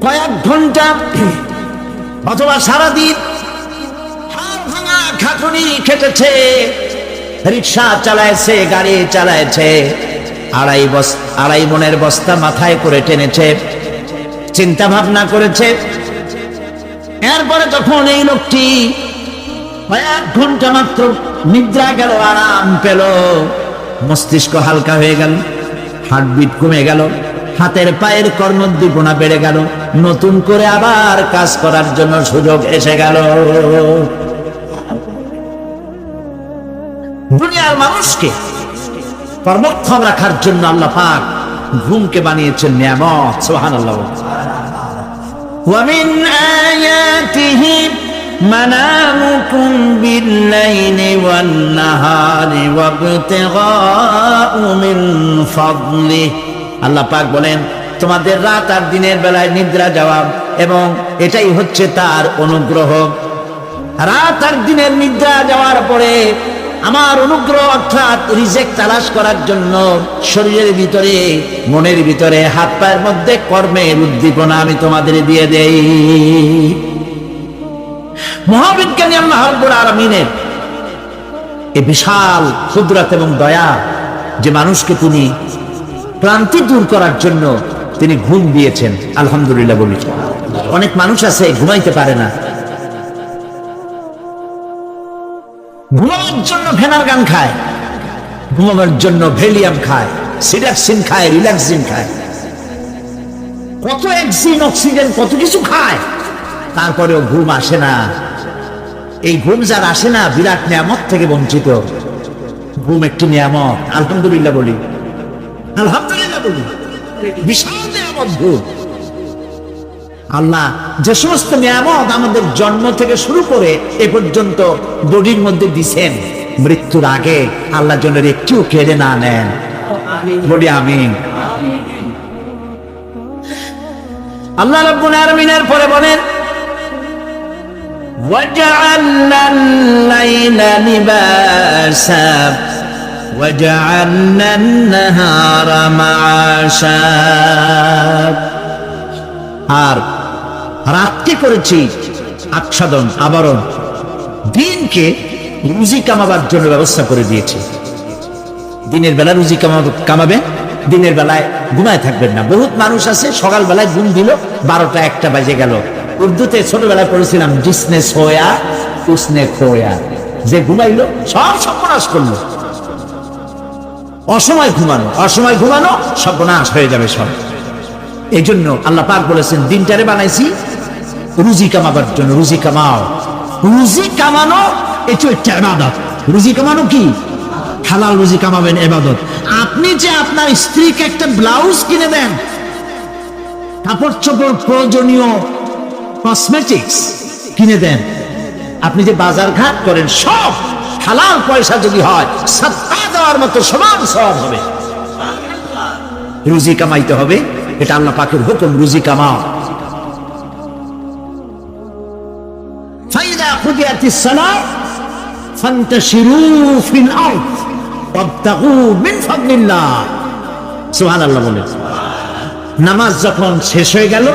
কয়েক ঘন্টা অথবা সারাদিন হাড় ভাঙা খাটুনি খেটেছে, রিক্সা চালাইছে, গাড়ি চালাইছে, আড়াই মনের বস্তা মাথায় করে টেনেছে, চিন্তা ভাবনা করেছে। এরপরে যখন এই লোকটি কয়েক ঘন্টা মাত্র নিদ্রা গেল, আরাম পেল, মস্তিষ্ক হালকা হয়ে গেল, হার্টবিট কমে গেল, হাতের পায়ের কর্মোদ্দীপনা বেড়ে গেল, নতুন করে আবার কাজ করার জন্য সুযোগ এসে গেল। দুনিয়ার মানুষকে কর্মক্ষম রাখার জন্য আল্লাহ পাক ঘুমকে বানিয়েছেন নিয়ামত। সুবহানাল্লাহ। ওয়া মিন আয়াতিহি মানামুকুম বিল-লাইলি ওয়ান-নাহারি ওয়াবতিগাউ মিন ফাদলিহি। আল্লাহ পাক বলেন, তোমাদের রাত আর দিনের বেলায় নিদ্রা যাওয়া, এবং এটাই হচ্ছে তার অনুগ্রহ। রাত আর দিনের নিদ্রা যাওয়ার পরে আমার অনুগ্রহ অর্থাৎ রিজিক তালাশ করার জন্য শরীরের ভিতরে, মনের ভিতরে, হাত পায়ের মধ্যে কর্মের উদ্দীপনা আমি তোমাদের দিয়ে দেই। মহাবিজ্ঞানী আল্লাহ রাব্বুল আলামিনের এই বিশাল কুদরত এবং দয়া, যে মানুষকে তিনি ক্লান্তি দূর করার জন্য তিনি ঘুম দিয়েছেন, আলহামদুলিল্লাহ বলি। অনেক মানুষ আছে ঘুমাইতে পারে না, ঘুমানোর জন্য ফেনার গান খায়, ঘুমানোর জন্য ভেলিয়াম খায়, সিডাক্সিন খায়, রিল্যাক্সিন খায়, কত অক্সিজেন অক্সিজেন কত কিছু খায়, তারপরেও ঘুম আসে না। এই ঘুম যার আসে না, বিরাট নিয়ামত থেকে বঞ্চিত। ঘুম একটি নিয়ামত, আলহামদুলিল্লাহ বলি, আলহামদুলিল্লাহ বলি, বিশাল নিয়ামত ঘুম। আল্লাহ যে সমস্ত নিয়ামত আমাদের জন্ম থেকে শুরু করে এ পর্যন্ত বডির মধ্যে দিছেন, মৃত্যুর আগে আল্লাহ যেন একটিও কেড়ে না নেন, বলি আমিন। আল্লাহ রাব্বুল আলামিনের পরে বলেন, وَجَعَلْنَا اللَّيْلَ لِبَاسًا وَجَعَلْنَا النَّهَارَ مَعَاشًا। আর রাতকে করেছি আচ্ছাদন, আবরণ, দিনকে রুজি কামাবার জন্য ব্যবস্থা করে দিয়েছি। দিনের বেলা রুজি কামাবে, দিনের বেলায় ঘুমায় থাকবেন না। বহুত মানুষ আছে সকাল বেলায় ঘুম দিল, 12টা 1টা বাজে গেল। উর্দুতে ছোটবেলায় পড়েছিলাম, জিসনে সোয়া উসনে খোয়া, যে ঘুমাইলো সব সর্বনাশ করলো। অসময় ঘুমানো, অসময় ঘুমানো সর্বনাশ হয়ে যাবে সব। এই জন্য আল্লাহ পাক বলেছেন, দিনটারে বানাইছি রুজি কামাবার জন্য। রুজি কামাও, রুজি কামানো এটা একটা ইবাদত। রুজি কামানো কি? হালাল রুজি কামাবেন, ইবাদত। আপনি যে আপনার স্ত্রীকে একটা ব্লাউজ কিনে দেন, কাপড় চোপড়, প্রয়োজনীয় কসমেটিক্স কিনে দেন, আপনি যে বাজার ঘাট করেন, সব হালাল পয়সা যদি হয়, সাদকা দেওয়ার মতো সমান সওয়াব হবে। রুজি কামাইতে হবে, এটা আল্লাহ পাকের হুকুম, রুজি কামাও। ফাইদা কুদিয়াতিস সালাত ফান্তাশিরু ফিল আরদ ওয়াবতাগু মিন ফাদলিল্লাহ। সুবহানাল্লাহ বলেন। নামাজ যখন শেষ হয়ে গেল,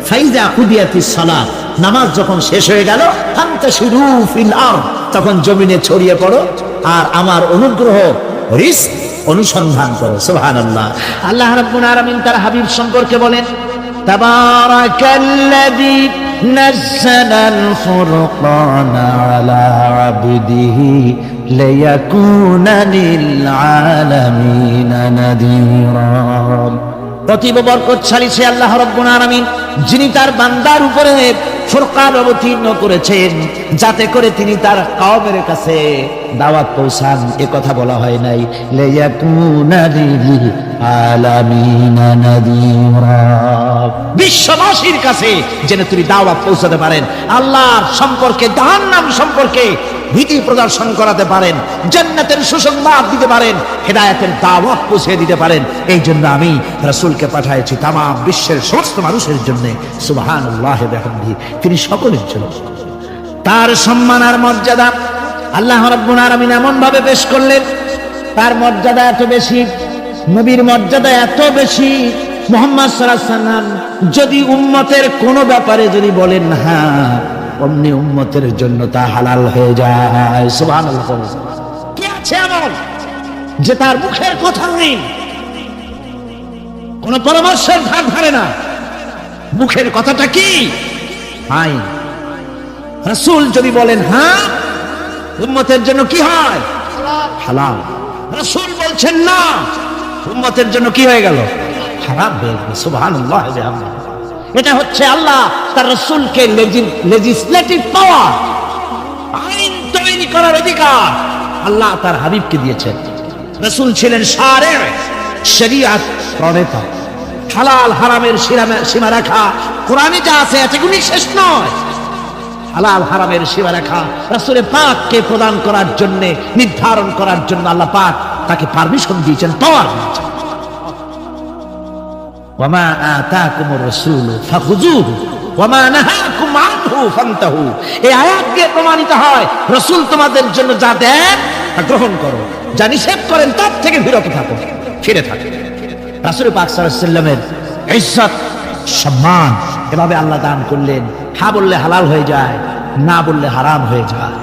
ফাইদা কুদিয়াতিস সালাত, নামাজ যখন শেষ হয়ে গেল, ফান্তাশিরু ফিল আরদ, তখন জমিনে ছড়িয়ে পড়ো আর আমার অনুগ্রহ, রিজক অনুসন্ধান করো। সুবহানাল্লাহ। আল্লাহ রাব্বুল আলামিন তার হাবিব সম্পর্কে বলেন, তাবারাকাল্লাযী নাযালাল ফুরকানা আলা আবদিহি লিয়াকুনা লিল আলামিনা নাযীরা। অতীব বরকতশালী সে আল্লাহ রাব্বুল আলামিন, যিনি তার বান্দার উপরে ফুরকান অবতীর্ণ করেছেন, যাতে করে তিনি তার কওমের কাছে দাওয়াত পৌঁছান। এ কথা বলা হয় নাই, লিয়াকুনা লিল আলামিনা নাযীরা, বিশ্ববাসীর কাছে যেন তিনি দাওয়াত পৌঁছাতে পারেন, আল্লাহর সম্পর্কে, জাহান্নাম সম্পর্কে ভীতি প্রদর্শন করাতে পারেন, জান্নাতের সুসংবাদ দিতে পারেন, হেদায়েতের দাওয়াত পৌঁছে দিতে পারেন। এই জন্য আমি রাসূলকে পাঠিয়েছি তাম বিশ্বের সমস্ত মানুষের জন্য। সুবহানাল্লাহ বিহামদিহি, তিনি সকলের জন্য। তার সম্মান আর মর্যাদা আল্লাহ রাব্বুল আলামিন এমন ভাবে পেশ করলেন, তার মর্যাদা এত বেশি, নবীর মর্যাদা এত বেশি, মুহাম্মদ সাল্লাল্লাহু আলাইহি ওয়াসাল্লাম যদি উম্মতের কোন ব্যাপারে যদি বলেন হ্যাঁ, অমনি উম্মতের জন্য তা হালাল হয়ে যায়। সুবহানাল্লাহ। কি আছে এমন যে তার মুখের কথা নেই, কোন পরামর্শের ধার ধারে না, মুখের কথাটা কি? আইন। রাসূল যদি বলেন হ্যাঁ, উম্মতের জন্য কি হয়? হালাল। রাসূল বলছেন না, উম্মতের জন্য কি হয়ে গেল? হারাম হয়ে গেল। সুবহানাল্লাহ। এটা হচ্ছে আল্লাহ তার রাসূলকে লেজিসলেটিভ পাওয়ার, আইন তৈরি করার অধিকার আল্লাহ তার হাবিবকে দিয়েছেন। রাসূল ছিলেন শারে, শরীয়ত প্রণেতা। হালাল হারামের সীমারেখা কোরআনে যা আছে এতগুলি শেষ নয়। হালাল হারামের সীমারেখা রাসূল পাককে প্রদান করার জন্য, নির্ধারণ করার জন্য আল্লাহ পাক তাকে পারমিশন দিয়েছেন, পাওয়ার দিয়েছেন। ওয়ামা আতাকুমুর রাসূলু ফাখুযুহু ওয়ামা নাহাকুম আনহু ফান্তাহু। এই আয়াত দিয়ে প্রমাণিত হয় রাসূল তোমাদের জন্য যা দেন তা গ্রহণ করো, যা নিষেধ করেন তার থেকে বিরত থাকো, ফিরে থাকো। রাসূল পাক সাল্লাল্লাহু আলাইহি ওয়াসাল্লামের ইজ্জত সম্মান এভাবে আল্লাহ দান করলেন। হ্যাঁ বললে হালাল হয়ে যায়, না বললে হারাম হয়ে যায়।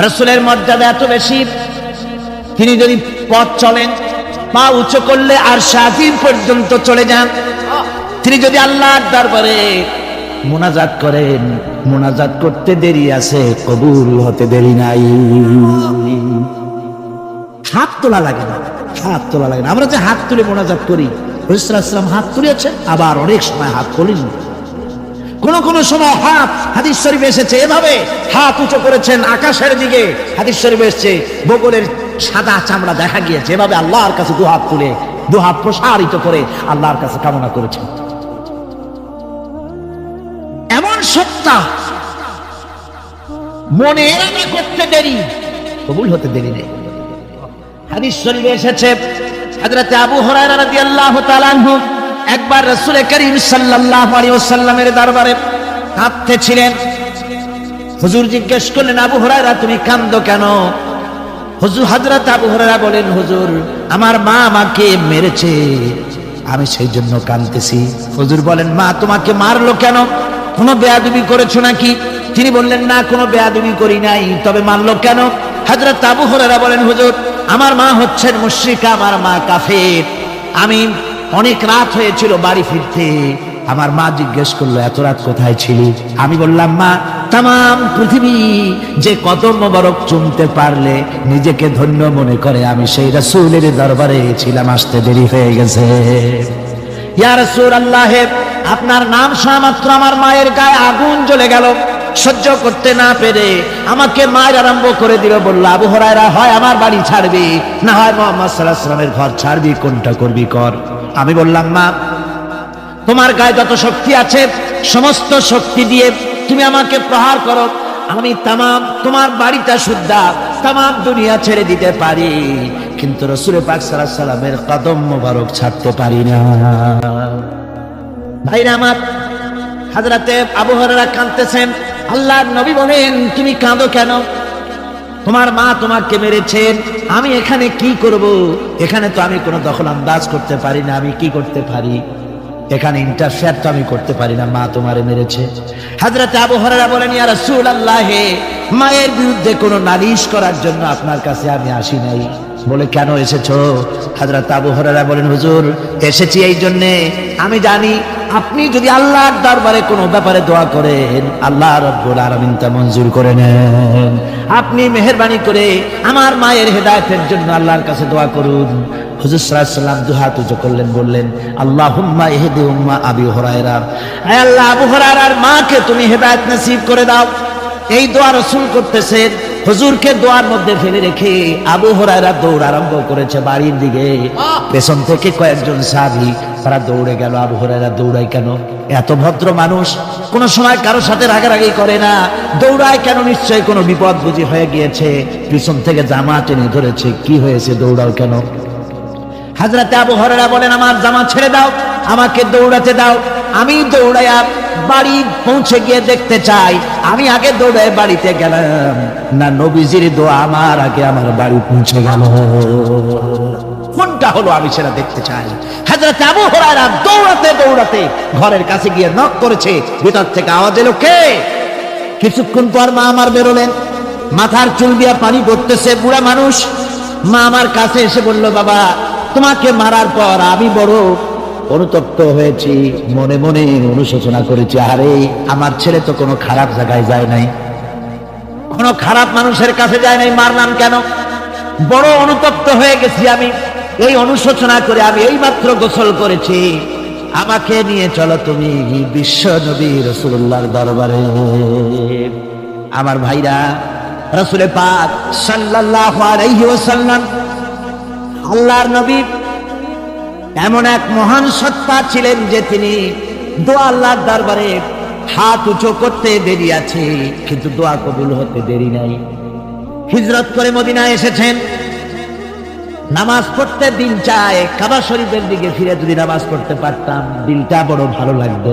রাসূলের মর্যাদা এত বেশি, তিনি যদি পথ চলেন, পা উঁচু করলে আর শাফির পর্যন্ত চলে যান। তিনি যদি আল্লাহর দরবারে মুনাজাত করেন, মুনাজাত করতে দেরি আছে, কবুল হতে দেরি নাই। হাত তোলা লাগে না, হাত তোলা লাগে না। আমরা যে হাত তুলে মুনাজাত করি, রাসূল সাল্লাল্লাহু আলাইহি ওয়াসাল্লাম হাত তুলেছেন, আবার অনেক সময় হাত তোলেন। কোন সময় হাত, হাদিস শরীফে এসেছে এভাবে হাত উঁচু করেছেন আকাশের দিকে। হাদিস শরীফে এসেছে বগলের সাদা চামড়া দেখা গিয়েছে, এভাবে আল্লাহর কাছে দুহাত তুলে, দুহাত প্রসারিত করে আল্লাহর কাছে কামনা করেছেন। এমন সত্তা, মনে এরাদা করতে দেরি, কবুল হতে দেরি নেই। হাদিস শরীফে এসেছে হযরত আবু হুরায়রা রাদিয়াল্লাহু তাআলা আনহু একবার রাসূল করিম সাল্লাল্লাহু আলাইহি ওয়াসাল্লামের দরবারে কাঁদতেছিলেন। হুজুর জিজ্ঞেস করলেন, আবু হুরায়রা তুমি কাঁদো কেন? হযরত আবু হুরায়রা বলেন, হুজুর আমার মা আমাকে মেরেছে, আমি সেই জন্য কাঁদতেছি। হুজুর বলেন, মা তোমাকে মারলো কেন? কোনো বেয়াদবি করেছো নাকি? তিনি বললেন, না কোনো বেয়াদবি করি নাই, তবে মারলো কেন? হযরত আবু হুরায়রা বলেন, হুজুর আমার মা হচ্ছেন মুশরিকা, আমার মা কাফের। আমি অনেক রাত হয়েছিল বাড়ি ফিরতে, আমার মা জিজ্ঞেস করলো এত রাত কোথায় ছিলি? আমি বললাম, মা তাম পৃথিবী যে কদম মোবারক চুমতে পারলে নিজেকে ধন্য মনে করে, আমি সেই রাসূলের দরবারে ছিলাম, আসতে দেরি হয়ে গেছে। ইয়া রাসূলুল্লাহ, আপনার নাম শোনা মাত্র আমার মায়ের গায়ে আগুন জ্বলে গেল। সহ্য করতে না পেরে আমাকে মায়ের আরম্ভ করে দিল। বলল, আবু হুরায়রা হয় আমার বাড়ি ছাড়বি, না হয় মুহাম্মদ সাল্লাল্লাহু আলাইহি ওয়াসাল্লামের ঘর ছাড়বি, কোনটা করবি কর। আমি বললাম, মা তোমার গায়ে যত শক্তি আছে সমস্ত শক্তি দিয়ে তুমি আমাকে প্রহার করো, আমি তামাম তোমার বাড়িটা শুদ্ধা তামাম দুনিয়া ছেড়ে দিতে পারি, কিন্তু রাসূল পাক সাল্লাল্লাহু আলাইহি ওয়াসাল্লামের কদম মোবারক ছাড়তে পারি না। ভাইরা আমার, হযরতে আবু হুরায়রা কাঁদতেছেন। আল্লাহর নবী বলেন, তুমি কাঁদো কেন? তোমার মা তোমাকে মেরেছেন, আমি এখানে কি করব? এখানে তো আমি কোনো দখল আন্দাজ করতে পারি না, আমি কি করতে পারি? এখানে ইন্টারফেয়ার তো আমি করতে পারি না, মা তোমারে মেরেছে। হযরত আবু হুরায়রা বলেন, ইয়া রাসূলুল্লাহ, মায়ের বিরুদ্ধে কোনো নালিশ করার জন্য আপনার কাছে আমি আসি নাই। বলে, কেন এসেছো? হযরত আবু হুরায়রা বলেন, হুজুর এসেছি এই জন্যে, আমি জানি আপনি যদি আল্লাহর দরবারে কোনো ব্যাপারে দোয়া করেন, আল্লাহ রাব্বুল আলামিন তা মঞ্জুর করে নেন। আপনি মেহেরবানি করে আমার মায়ের হেদায়েতের জন্য আল্লাহর কাছে দোয়া করুন। হুজুর সাল্লাল্লাহু আলাইহি ওয়াসাল্লাম দুহাত উঁচু করলেন, বললেন, আল্লাহুম্মা ইহদি উম্মা আবি হুরায়রা, হে আল্লাহ আবু হুরায়রার মাকে তুমি হেদায়েত নসিব করে দাও। এই দোয়া রাসূল করতেছেন। হুজুরকে দোয়ার মধ্যে ফেলে রেখে আবু হুরায়রা দৌড় আরম্ভ করেছে বাড়ির দিকে। পেছন থেকে কয়েকজন সাহাবী তারা দৌড়ে গেল। আবু হুরায়রা দৌড়ায় কেন? এত ভদ্র মানুষ, কোনো সময় কারোর সাথে রাগারাগি করে না, দৌড়ায় কেন? নিশ্চয়ই কোনো বিপদ বুঝি হয়ে গিয়েছে, পিছন থেকে জামা টেনে ধরেছে। কি হয়েছে, দৌড়াও কেন? হযরত আবু হুরায়রা বলেন, আমার জামা ছেড়ে দাও, আমাকে দৌড়াতে দাও। আমি দৌড়ায়া বাড়ি পৌঁছে গিয়ে দেখতে চাই, আমি আগে দৌড়ায় বাড়িতে গেলাম না নবীজির দোয়া আমার আগে আমার বাড়ি পৌঁছে গেল। কোনটা কোনটা হলো আমি সেটা দেখতে চাই। হযরত আবু হুরায়রা দৌড়াতে দৌড়াতে ঘরের কাছে গিয়ে নক করেছে, ভিতর থেকে আওয়াজ এলো, কে? কিছুক্ষণ পর মা আমার বেরোলেন, মাথার চুল দিয়া পানি পড়তেছে, বুড়া মানুষ। মা আমার কাছে এসে বলল, বাবা তোমাকে মারার পর আমি বড় অনুতপ্ত হয়েছি, মনে মনে অনুশোচনা করেছি, আরে আমার ছেলে তো কোনো খারাপ জায়গায় যায় নাই, কোনো খারাপ মানুষের কাছে যায় নাই, মারলাম কেন? বড় অনুতপ্ত হয়ে গেছি আমি। এই অনুশোচনা করে আমি এইমাত্র গোসল করেছি, আমাকে নিয়ে চলো তুমি বিশ্ব নবী রাসূলুল্লাহর দরবারে। আমার ভাইরা, রাসূল পাক সাল্লাল্লাহু আলাইহি ওয়াসাল্লাম আল্লাহর নবী এমন এক মহান সত্তা ছিলেন যে তিনি দোয়া আল্লাহর দরবারে হাত উঁচু করতে দেরি আছে, কিন্তু দোয়া কবুল হতে দেরি নাই। হিজরত করে মদিনায় এসেছেন, নামাজ পড়তে দিন চায়, কাবা শরীফের দিকে ফিরে যদি নামাজ পড়তে পারতাম দিলটা বড় ভালো লাগতো,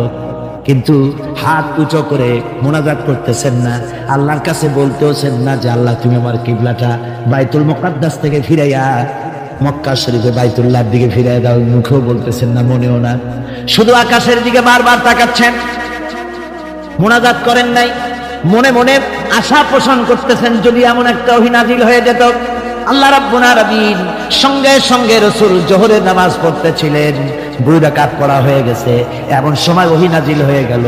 কিন্তু হাত উঁচু করে মোনাজাত করতেছেন না, আল্লাহর কাছে বলতেওছেন না যে আল্লাহ তুমি আমার কিবলাটা বাইতুল মুকাদ্দাস থেকে ফিরাইয়া মক্কা শরীফে বাইতুল্লাহর দিকে ফিরাইয়া দাও, মুখেও বলতেছেন না, মনেও না, শুধু আকাশের দিকে বারবার তাকাচ্ছেন, মোনাজাত করেন নাই, মনে মনে আশা পোষণ করতেছেন যদি এমন একটা ওহী নাজিল হয়ে যেত। আল্লাহ রাব্বুল আলামিন সঙ্গে সঙ্গে রাসূল জোহরের নামাজ পড়তেছিলেন, 2 রাকাত পড়া হয়ে গেছে, এমন সময় ওহী নাজিল হয়ে গেল,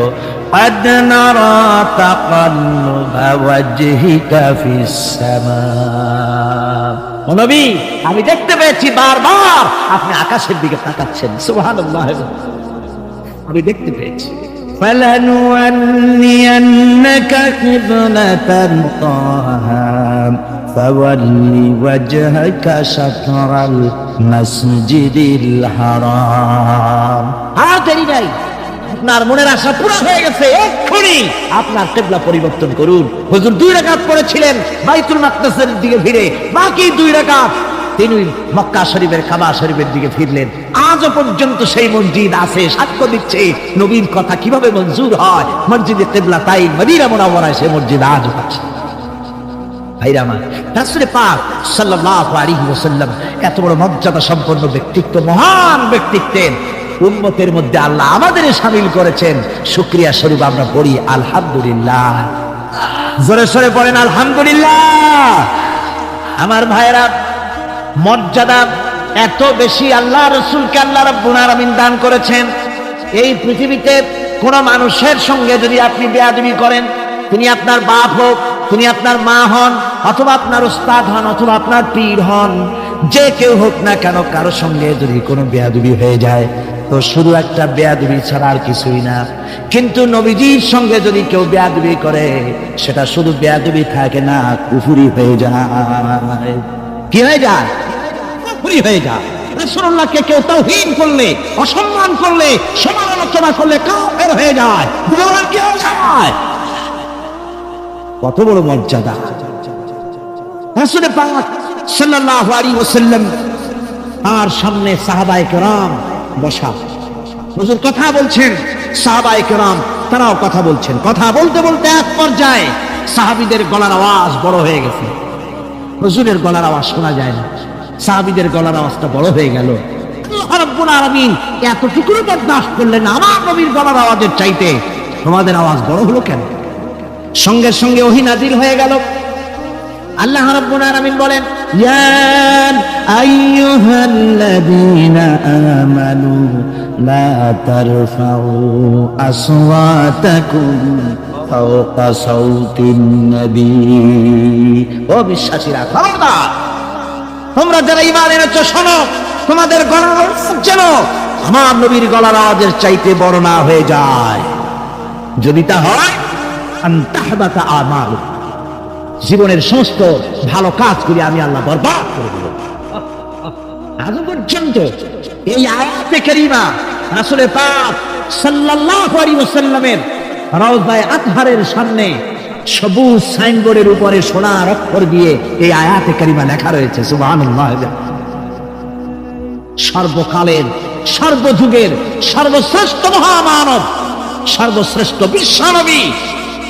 قد نرى تقلب وجهك في السماء। ও নবী, আমি দেখতে পেয়েছি বারবার আপনি আকাশের দিকে তাকাচ্ছেন, সুবহানাল্লাহ, আমি দেখতে পেয়েছি। فلنولينك قبلة طاها فول وجهك شطر المسجد الحرام। আর দেরি নাই, আপনার মনের আশা পুরো হয়ে গেছে, এক্ষুনি আপনার কিবলা পরিবর্তন করুন। হুজুর 2 রাকাত পড়েছিলেন বাইতুল মাকদাসের দিকে ফিরে, বাকি 2 রাকাত তিনি মক্কা শরীফের কাবা শরীফের দিকে ফিরলেন। আজও পর্যন্ত সেই মসজিদ আছে, সাক্ষ্য দিচ্ছে নবীর কথা কিভাবে মঞ্জুর হয়। মসজিদে কিবলাতাইন মদিনা মুনাওয়ারায় সেই মসজিদ আজও আছে। ভাইরা আমার, রাসূল পাক সাল্লাল্লাহু আলাইহি ওয়াসাল্লাম এত বড় মর্যাদা সম্পন্ন ব্যক্তিত্ব, মহান ব্যক্তিত্বের উম্মতের মধ্যে আল্লাহ আমাদের শামিল করেছেন। শুকরিয়া স্বরূপ আমরা পড়ি আলহামদুলিল্লাহ, জোরে সোরে পড়েন আলহামদুলিল্লাহ। আমার ভাইরা, মর্যাদা এত বেশি আল্লাহ রাসূলকে আল্লাহ রাব্বুল আলামিন দান করেছেন। এই পৃথিবীতে কোন মানুষের সঙ্গে যদি আপনি বেয়াদবি করেন, তিনি আপনার বাপ হোক, তিনি আপনার মা হন, অথবা আপনার উস্তাদ হন, অথবা আপনার পীর হন, যে কেউ হোক না কেন, কারো সঙ্গে যদি কোনো বেয়াদবি হয়ে যায় তো শুধু একটা বেয়াদবি ছাড়া আর কিছুই না। কিন্তু নবীজির সঙ্গে যদি কেউ বেয়াদবি করে, সেটা শুধু বেয়াদবি থাকে না, কুফরি হয়ে যায়। কি হয়ে যায়? কুফরি হয়ে যায়। রাসূলুল্লাহকে কেউ তাওহীন করলে, অসম্মান করলে, সমালোচনা করলে কাফের হয়ে যায়, বুঝলেন কি হয়ে যায়? কত বড় মর্যাদা। রাসূল পাক সাল্লাল্লাহু আলাইহি ওয়াসাল্লাম আর সামনে সাহাবায়ে কেরাম বসা, হুজুর কথা বলছেন, সাহাবায়ে কেরাম তারাও কথা বলছেন। কথা বলতে বলতে এক পর্যায়ে সাহাবীদের গলার আওয়াজ বড় হয়ে গেছে, হুজুরের গলার আওয়াজ শোনা যায় না, সাহাবীদের গলার আওয়াজটা বড় হয়ে গেল। আল্লাহ রাব্বুল আলামিন এতটুকু বরদাস্ত করলেন, আমার নবীর গলার আওয়াজের চাইতে তোমাদের আওয়াজ বড় হলো কেন? সঙ্গে সঙ্গে ওহী নাজিল হয়ে গেল। আল্লাহ রাব্বুল আলামিন বলেন, ইয়া আইয়ুহাল্লাযীনা আমানু লা তারফাউ আসওয়াতাকুম ফাওকা সাউতিন নবী। ও বিশ্বাসীরা, খবরদার, তোমরা যারা ঈমান এনেছো শোনো, তোমাদের গলার আওয়াজ যেন আমার নবীর গলার আওয়াজের চাইতে বড় না হয়ে যায়। যদি তা হয়, আনতাহবাতা আমাল, জীবনের সমস্ত ভালো কাজগুলি আমি আল্লাহ বরবাদ করে দেব। আজ পর্যন্ত এই আয়াতে কারিমা রাসূল পাক সাল্লাল্লাহু আলাইহি ওয়াসাল্লামের রওজায়ে আতহারের সামনে সবুজ সাইনবোর্ডের উপরে সোনার অক্ষর দিয়ে এই আয়াতে কারিমা লেখা রয়েছে, সুবহানাল্লাহ। সর্বকালের, সর্বযুগের সর্বশ্রেষ্ঠ মহামানব, সর্বশ্রেষ্ঠ বিশ্বনবী,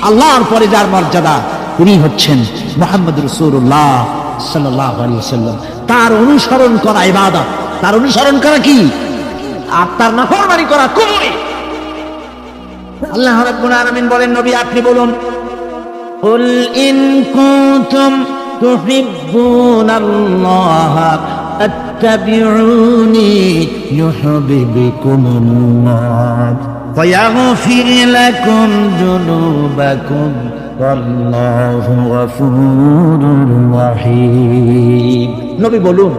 আল্লাহর পরে যার মর্যাদা, তিনি হচ্ছেন মুহাম্মদ রাসূলুল্লাহ সাল্লাল্লাহু আলাইহি ওয়াসাল্লাম। তার অনুসরণ করা ইবাদত, তার অনুসরণ করা কি? আর তার নাফরমানি করা কুফরি। আল্লাহ রাব্বুল আলামিন বলেন, নবী আপনি বলুন, কুল ইন কুনতুম তুহিব্বুনাল্লাহ আত্তাবিউনি ইউহিব্বুকুমুল্লাহ ওয়া ইয়াগফির লাকুম যুনুবাকুম আল্লাহু গফুরুর রহিম। নবী বলুন,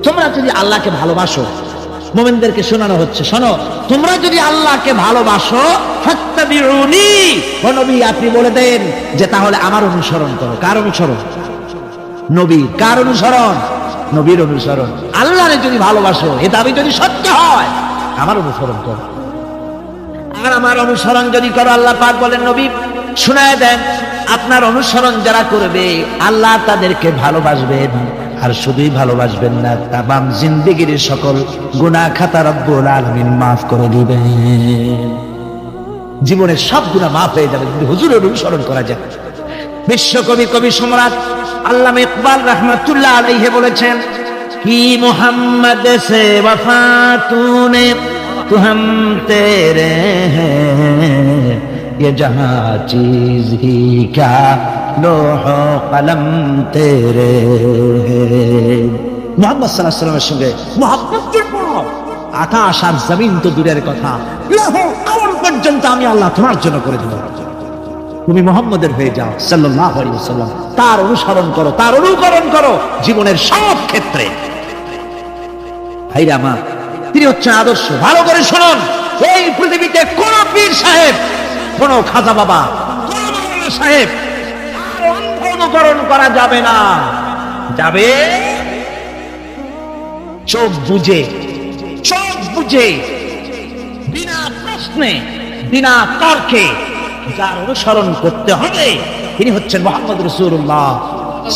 তোমরা যদি আল্লাহকে ভালোবাসো, মুমিনদেরকে শোনানো হচ্ছে, শোনো, তোমরা যদি আল্লাহকে ভালোবাসো ফাত্তাবিউনি, ও নবী আপনি বলে দেন যে তাহলে আমার অনুসরণ করো। কার অনুসরণ? নবী। কার অনুসরণ? নবীর অনুসরণ। আল্লাহরে যদি ভালোবাসো, এ দাবি যদি সত্য হয়, আমার অনুসরণ করো। আর আমার অনুসরণ যদি করো, আল্লাহ পাক বলেন, নবী শোনায় দেন, আপনার অনুসরণ যারা করবে আল্লাহ তাদেরকে ভালোবাসবেন। আর শুধুই ভালোবাসবেন না, তামাম জিন্দেগির সকল গুনাহ খাতা রব্বুল আলামিন মাফ করে দিবেন। জীবনের সব গুনাহ মাফ হয়ে যাবে যদি হুজুরের অনুসরণ করা যায়। বিশ্বকবি কবি সম্রাট আল্লামা ইকবাল রাহমাতুল্লাহ আলাইহি বলেছেন, কি মোহাম্মদ সে वफा तूने तू हम तेरे हैं ये जहां चीज ही क्या लोह कलम तेरे हैं। মুহাম্মদ সাল্লাল্লাহু আলাইহি ওয়াসাল্লামের সঙ্গে মুহাব্বতের পর আকাশ আর জমিন তো দূরের কথা, লৌহ কলম পর্যন্ত আমি আল্লাহ তোমার জন্য করে দেব। তুমি মুহাম্মদের হয়ে যাও সাল্লাল্লাহু আলাইহি ওয়াসাল্লাম, তার অনুসরণ করো, তার অনুকরণ করো জীবনের সব ক্ষেত্রে। ভাইরা আমার, তিনি হচ্ছেন আদর্শ। ভালো করে শুনুন, এই পৃথিবীতে কোন পীর সাহেব, কোন খাজা বাবা, কোন মাওলানা সাহেব আর অন্ধ অনুকরণ করা যাবে না। যাবে চোখ বুঝে, চোখ বুঝে, বিনা প্রশ্নে, বিনা তর্কে যার অনুসরণ করতে হবে তিনি হচ্ছেন মুহাম্মদ রাসূলুল্লাহ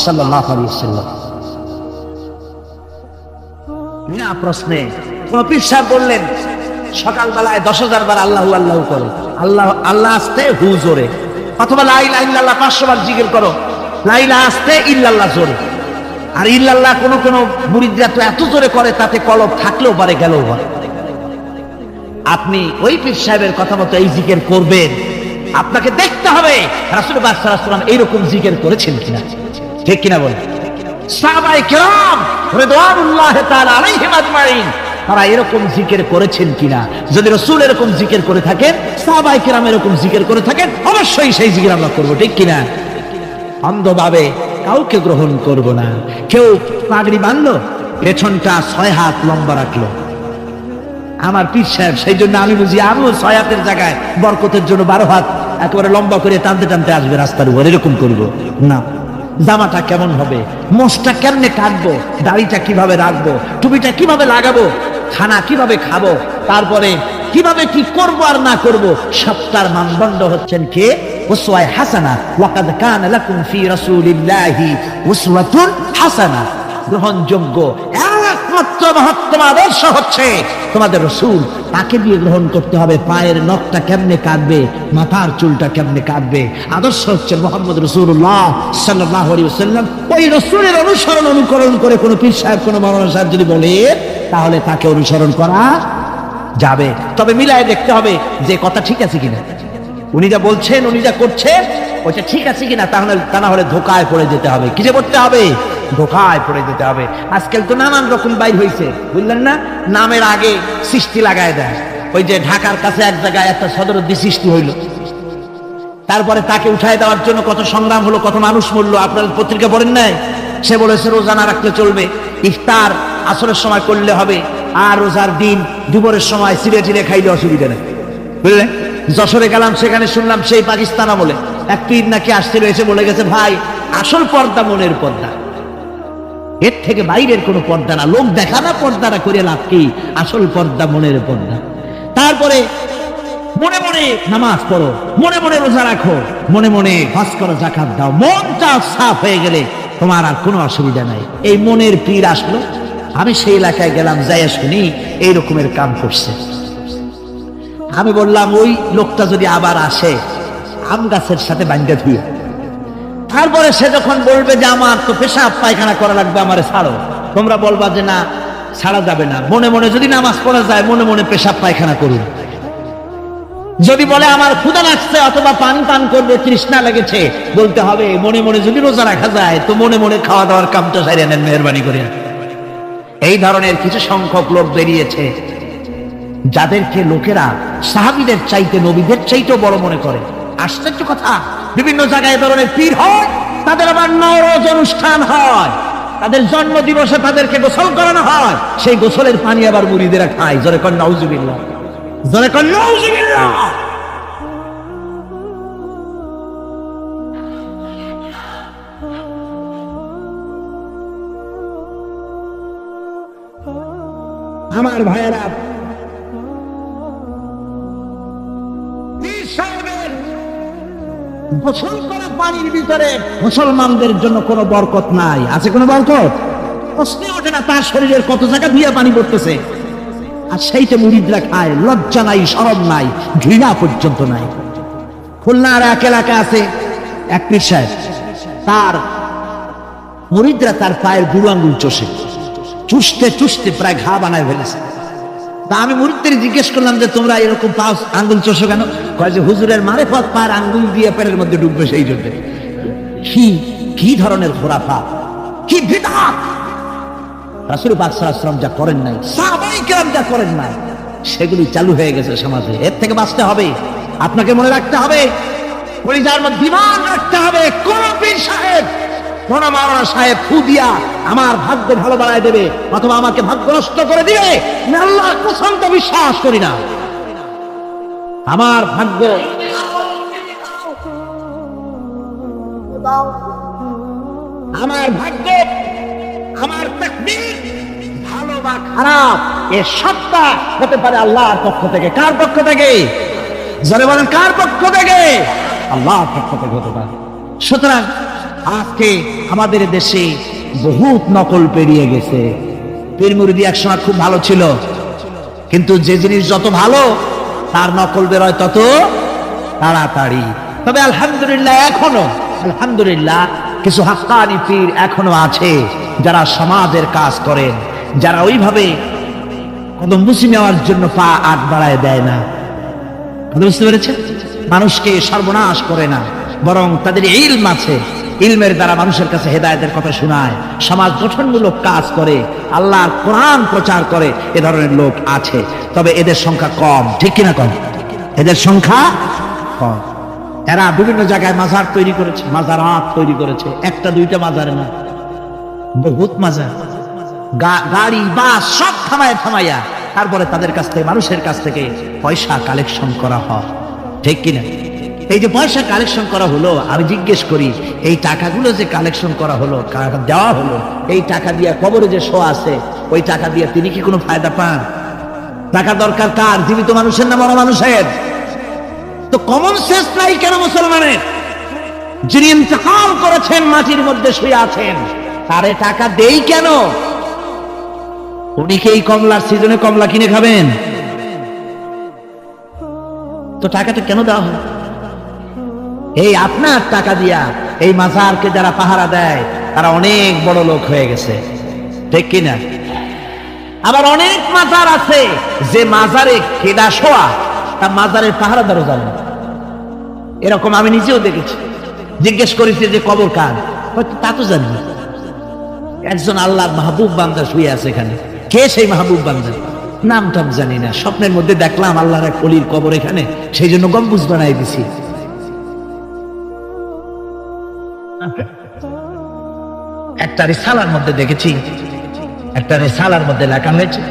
সাল্লাল্লাহু আলাইহি ওয়াসাল্লাম। বিনা প্রশ্নে। কোন পীর সাহেব বললেন সকালবেলায় 10,000 বার আল্লাহু আল্লাহু করো, আল্লাহ আল্লাহ আসতে হু জোরে, অথবা লা ইলাহা ইল্লাল্লাহ 500 বার জিকির করো, লা ইলাহা আসতে ইল্লাল্লাহ জোরে। আর ইল্লাল্লাহ কোন কোন মুরিদরা তো এত জোরে করে তাতে কলব থাকলেও পারে গেলেও পারে। আপনি ওই পীর সাহেবের কথা মতো এই জিকির করবেন, আপনাকে দেখতে হবে রাসূলুল্লাহ সাল্লাল্লাহু আলাইহি ওয়াসাল্লাম এইরকম জিকির করেছেন কিনা। ঠিক কিনা বলেন? সাহাবায়ে কেরাম রিদওয়ানুল্লাহি তাআলা আলাইহিম আজমাইন তারা এরকম জিকির করেছেন কিনা। যদি রাসূল এরকম জিকির করে থাকেন, সাহাবায়ে কেরাম এরকম জিকির করে থাকেন, অবশ্যই সেই জিকির আমরা করব। ঠিক কিনা? অন্ধভাবে কাউকে গ্রহণ করব না। কেউ পাগড়ি বাঁধলো, পেছনটা 6 হাত লম্বা রাখলো, আমার পীর সাহেব, সেই জন্য আমি বুঝি আমিও 6 হাতের জায়গায় বরকতের জন্য 12 হাত একেবারে লম্বা করে টানতে টানতে আসবে রাস্তার উপর, এরকম করব না। জামাটা কেমন হবে, মোষটা কেমনে কাটবো, দাড়িটা কিভাবে রাখবো, টুপিটা কিভাবে লাগাবো, খানা কিভাবে খাবো, তারপরে কিভাবে কি করব আর না করব, সবটার মানদণ্ড হচ্ছেন কে? উসওয়ায়ে হাসানা। ওয়াকাদ কানা লাকুম ফি রাসূলিল্লাহি উসওয়াতুন হাসানা। গ্রহণযোগ্য একমাত্র মহত্তম আদর্শ হচ্ছে তোমাদের রাসূল। তাকে দিয়ে গ্রহণ করতে হবে। পায়ের নখটা কেমনে কাটবে, মাথার চুলটা কেমনে কাটবে, আদর্শ হচ্ছে মুহাম্মদ রাসূলুল্লাহ সাল্লাল্লাহু আলাইহি ওয়াসাল্লাম। ওই রাসূলের অনুসরণ অনুকরণ করে কোন পীর সাহেব, কোন মাওলানা সাহেব যদি বলে, তাহলে তাকে অনুসরণ করা যাবে। তবে মিলায় দেখতে হবে যে কথা ঠিক আছে কিনা, উনি যা বলছেন, উনি যা করছেন ওইটা ঠিক আছে কিনা। তাহলে তা না হলে ধোকায় পড়ে যেতে হবে। কি যে করতে হবে? ধোকায় পড়ে যেতে হবে। আজকাল তো নানান রকম বাইর হয়েছে, বুঝলেন না? নামের আগে সৃষ্টি লাগায় দেয়। ওই যে ঢাকার কাছে এক জায়গায় একটা সদরদ্দি সৃষ্টি হইল, তারপরে তাকে উঠায় দেওয়ার জন্য কত সংগ্রাম হলো, কত মানুষ মরলো। আপনার পত্রিকা পড়েন নাই? সে বলেছে রোজা না রাখলে চলবে, ইফতার আসরের সময় করলে হবে, আর রোজার দিন দুপুরের সময় চিড়ে চিড়ে খাইলে অসুবিধা নেই, বুঝলেন? যশোরে গেলাম, সেখানে শুনলাম সেই পাকিস্তান আমলে এক পীর নাকি আসতে রয়েছে, বলে গেছে ভাই আসল পর্দা মনের পর্দা, এর থেকে বাইরের কোনো পর্দা না। লোক দেখা না পর্দাটা করে লাভ কি? আসল পর্দা মনের পর্দা। তারপরে মনে মনে নামাজ পড়ো, মনে মনে রোজা রাখো, মনে মনে হজ করো, যাকাত দাও, মনটা সাফ হয়ে গেলে তোমার আর কোনো অসুবিধা নাই। এই মনের পীর আসলো, আমি সেই এলাকায় গেলাম, যাইয়া শুনি এই রকমের কাম করছে। আমি বললাম ওই লোকটা যদি আবার আসে আম গাছের সাথে বান্ধা ধুয়ে, তারপরে সে যখন বলবে যে আমার তো পেশাব পায়খানা করা লাগবে, আমারে ছাড়ো, তোমরা বলবা যে না ছাড়া যাবে না। মনে মনে যদি নামাজ পড়া যায়, মনে মনে পেশাব পায়খানা করুন। যদি বলে আমার ক্ষুধা লাগছে অথবা পানি পান করবে, তৃষ্ণা লেগেছে, বলতে হবে। মনে মনে যদি রোজা রাখা যায়, তো মনে মনে খাওয়া দাওয়ার কামটা সারিয়ে নেন, মেহরবানি করে। এই ধরনের কিছু সংখ্যক লোক বেরিয়েছে, যাদেরকে লোকেরা সাহাবীদের চাইতে, নবীদের চাইতেও বড় মনে করে। আশ্চর্য কথা, বিভিন্ন জায়গায় এ ধরনের পীর হয়, তাদের আবার নওরোজ অনুষ্ঠান হয়, তাদের জন্ম দিবসে তাদেরকে গোসল করানো হয়, সেই গোসলের পানি আবার মুরিদেরা খায়। জোরে কর নাউজুবিল্লাহ, জোরে কর নাউজুবিল্লাহ। আমার ভাইয়েরা, গোসল করা পানির ভিতরে মুসলমানদের জন্য কোনো বরকত নাই। আছে কোনো বরকত? প্রশ্নে ওঠে না। তার শরীরের কত জায়গা ধুয়ে পানি পড়তেছে, আর সেইটা মুরিদরা খায়। লজ্জা নাই, শরম নাই, ঘৃণা পর্যন্ত নাই। খুলনার এক এলাকা আছে, এক পীর সাহেব, তার মুরিদরা তার পায়ের বুড়ো আঙ্গুল চষে, চুষতে চুষতে প্রায় ঘা বানায় ফেলেছে। তা আমি মুরিদদের জিজ্ঞেস করলাম যে তোমরা এরকম পা আঙ্গুল চষো কেন? কয় যে হুজুরের মারেফত পায়ের আঙ্গুল দিয়ে পেটের মধ্যে ঢুকবে, সেই জন্য। কি ধরনের খোরাফাত, কি বিদআত! রাসূল পাক সাল্লাল্লাহু আলাইহি ওয়াসাল্লাম যা করেন নাই, সাহাবায়ে কেরাম যা করেন নাই, সেগুলি চালু হয়ে গেছে সমাজে। এর থেকে বাঁচতে হবে, আপনাকে মনে রাখতে হবে, কলিজার মধ্যে ঈমান রাখতে হবে। কোন পীর সাহেব, কোন মাওলানা সাহেব ফু দিয়া আমার ভাগ্য ভালো বানায় দেবে অথবা আমাকে ভাগ্য নষ্ট করে দিবে, আমি আল্লাহর কসম তো বিশ্বাস করি না। আমার ভাগ্য, আমার ভাগ্য, আমার তাকদীর ভালো বা খারাপ, এর সবটা হতে পারে আল্লাহর পক্ষ থেকে। কার পক্ষ থেকে? যারা বলেন কার পক্ষ থেকে? আল্লাহর পক্ষ থেকে হতে পারে। সুতরাং আজকে আমাদের দেশে বহুত নকল পেরিয়ে গেছে। পীর মুরিদি একসময় খুব ভালো ছিল, কিন্তু যে জিনিস যত ভালো, তার নকল বেরোয় তত তাড়াতাড়ি। তবে আলহামদুলিল্লাহ, এখনো আলহামদুলিল্লাহ কিছু হাক্কানি পীর এখনো আছে, যারা সমাজের কাজ করেন, যারা ওইভাবে কদম বুঝি নেওয়ার জন্য পা আট বাড়ায় দেয় না। বুঝতে পেরেছেন? মানুষকে সর্বনাশ করে না, বরং তাদের ইলম আছে, ইলমের দ্বারা মানুষের কাছে হেদায়েতের কথা শোনায়, সমাজ গঠনমূলক কাজ করে, আল্লাহর কোরআন প্রচার করে। এ ধরনের লোক আছে, তবে এদের সংখ্যা কম। ঠিক কিনা? কম, এদের সংখ্যা কম। এরা বিভিন্ন জায়গায় মাজার তৈরি করেছে, মাজারাত তৈরি করেছে, একটা দুইটা মাজারে না, বহুত মাজার, গাড়ি বাস সব থামাইয়া তারপরে তাদের কাছ থেকে, মানুষের কাছ থেকে পয়সা কালেকশন করা হয়। ঠিক কিনা? এই যে পয়সা কালেকশন করা হলো, আমি জিজ্ঞেস করি, এই টাকাগুলো যে কালেকশন করা হলো, দেওয়া হলো, এই টাকা দিয়ে কবরে যে শো আছে, ওই টাকা দিয়ে তিনি কি কোনো ফায়দা পান? টাকা দরকার কার? জীবিত মানুষের না মরা মানুষের? তো কমন সেন্স নাই কেন মুসলমানের? যিনি ইন্তেকাল করেছেন, মাটির মধ্যে শুয়ে আছেন, তারে টাকা দেই কেন? উনি কি এই কমলার সিজনে কমলা কিনে খাবেন? তো টাকাটা কেন দেওয়া হয়? এই আপনার টাকা দিয়া এই মাজারকে যারা পাহারা দেয়, তারা অনেক বড় লোক হয়ে গেছে। ঠিক কিনা? আবার অনেক মাজার আছে যে মাজারে কেডা শোয়া, তা মাজারের পাহারাদারও জানে না। এরকম আমি নিজেও দেখেছি। জিজ্ঞেস করেছি যে কবর কার, তা তো জানি না। একজন আল্লাহর মাহবুব বান্দা শুয়ে আছে এখানে। কে সেই মাহবুব বান্দা? নামটা জানি না, স্বপ্নের মধ্যে দেখলাম আল্লাহর এক ওলির কবর এখানে, সেই জন্য গম্বুজ বানাই দিছি। একটা রিসালার মধ্যে দেখেছি, একটা রিসালার মধ্যে লেখা হয়েছে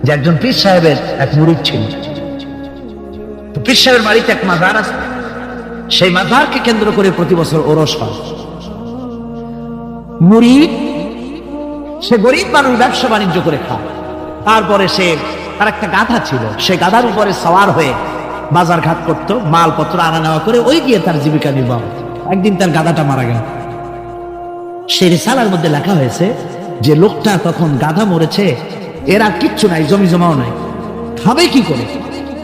যে একজন পীর সাহেবের এক মুরিদ ছিল। তো পীর সাহেবের বাড়িতে এক মাজার আছে, সেই মাজারকে কেন্দ্র করে প্রতি বছর ওরস হয়। মুরিদ সে গরিব মানুষ, ব্যবসা বাণিজ্য করে খায়। তারপরে সে, তার একটা গাধা ছিল, সে গাধার উপরে সওয়ার হয়ে বাজার ঘাট করতো, মালপত্র আনা নেওয়া করে ওই গিয়ে তার জীবিকা নির্বাহ। একদিন তার গাধাটা মারা গেল। সে রিসালার মধ্যে লেখা হয়েছে যে লোকটা তখন গাধা মরেছে, এর আর কিচ্ছু নাই, জমি জমাও নাই, খাবে কি করে?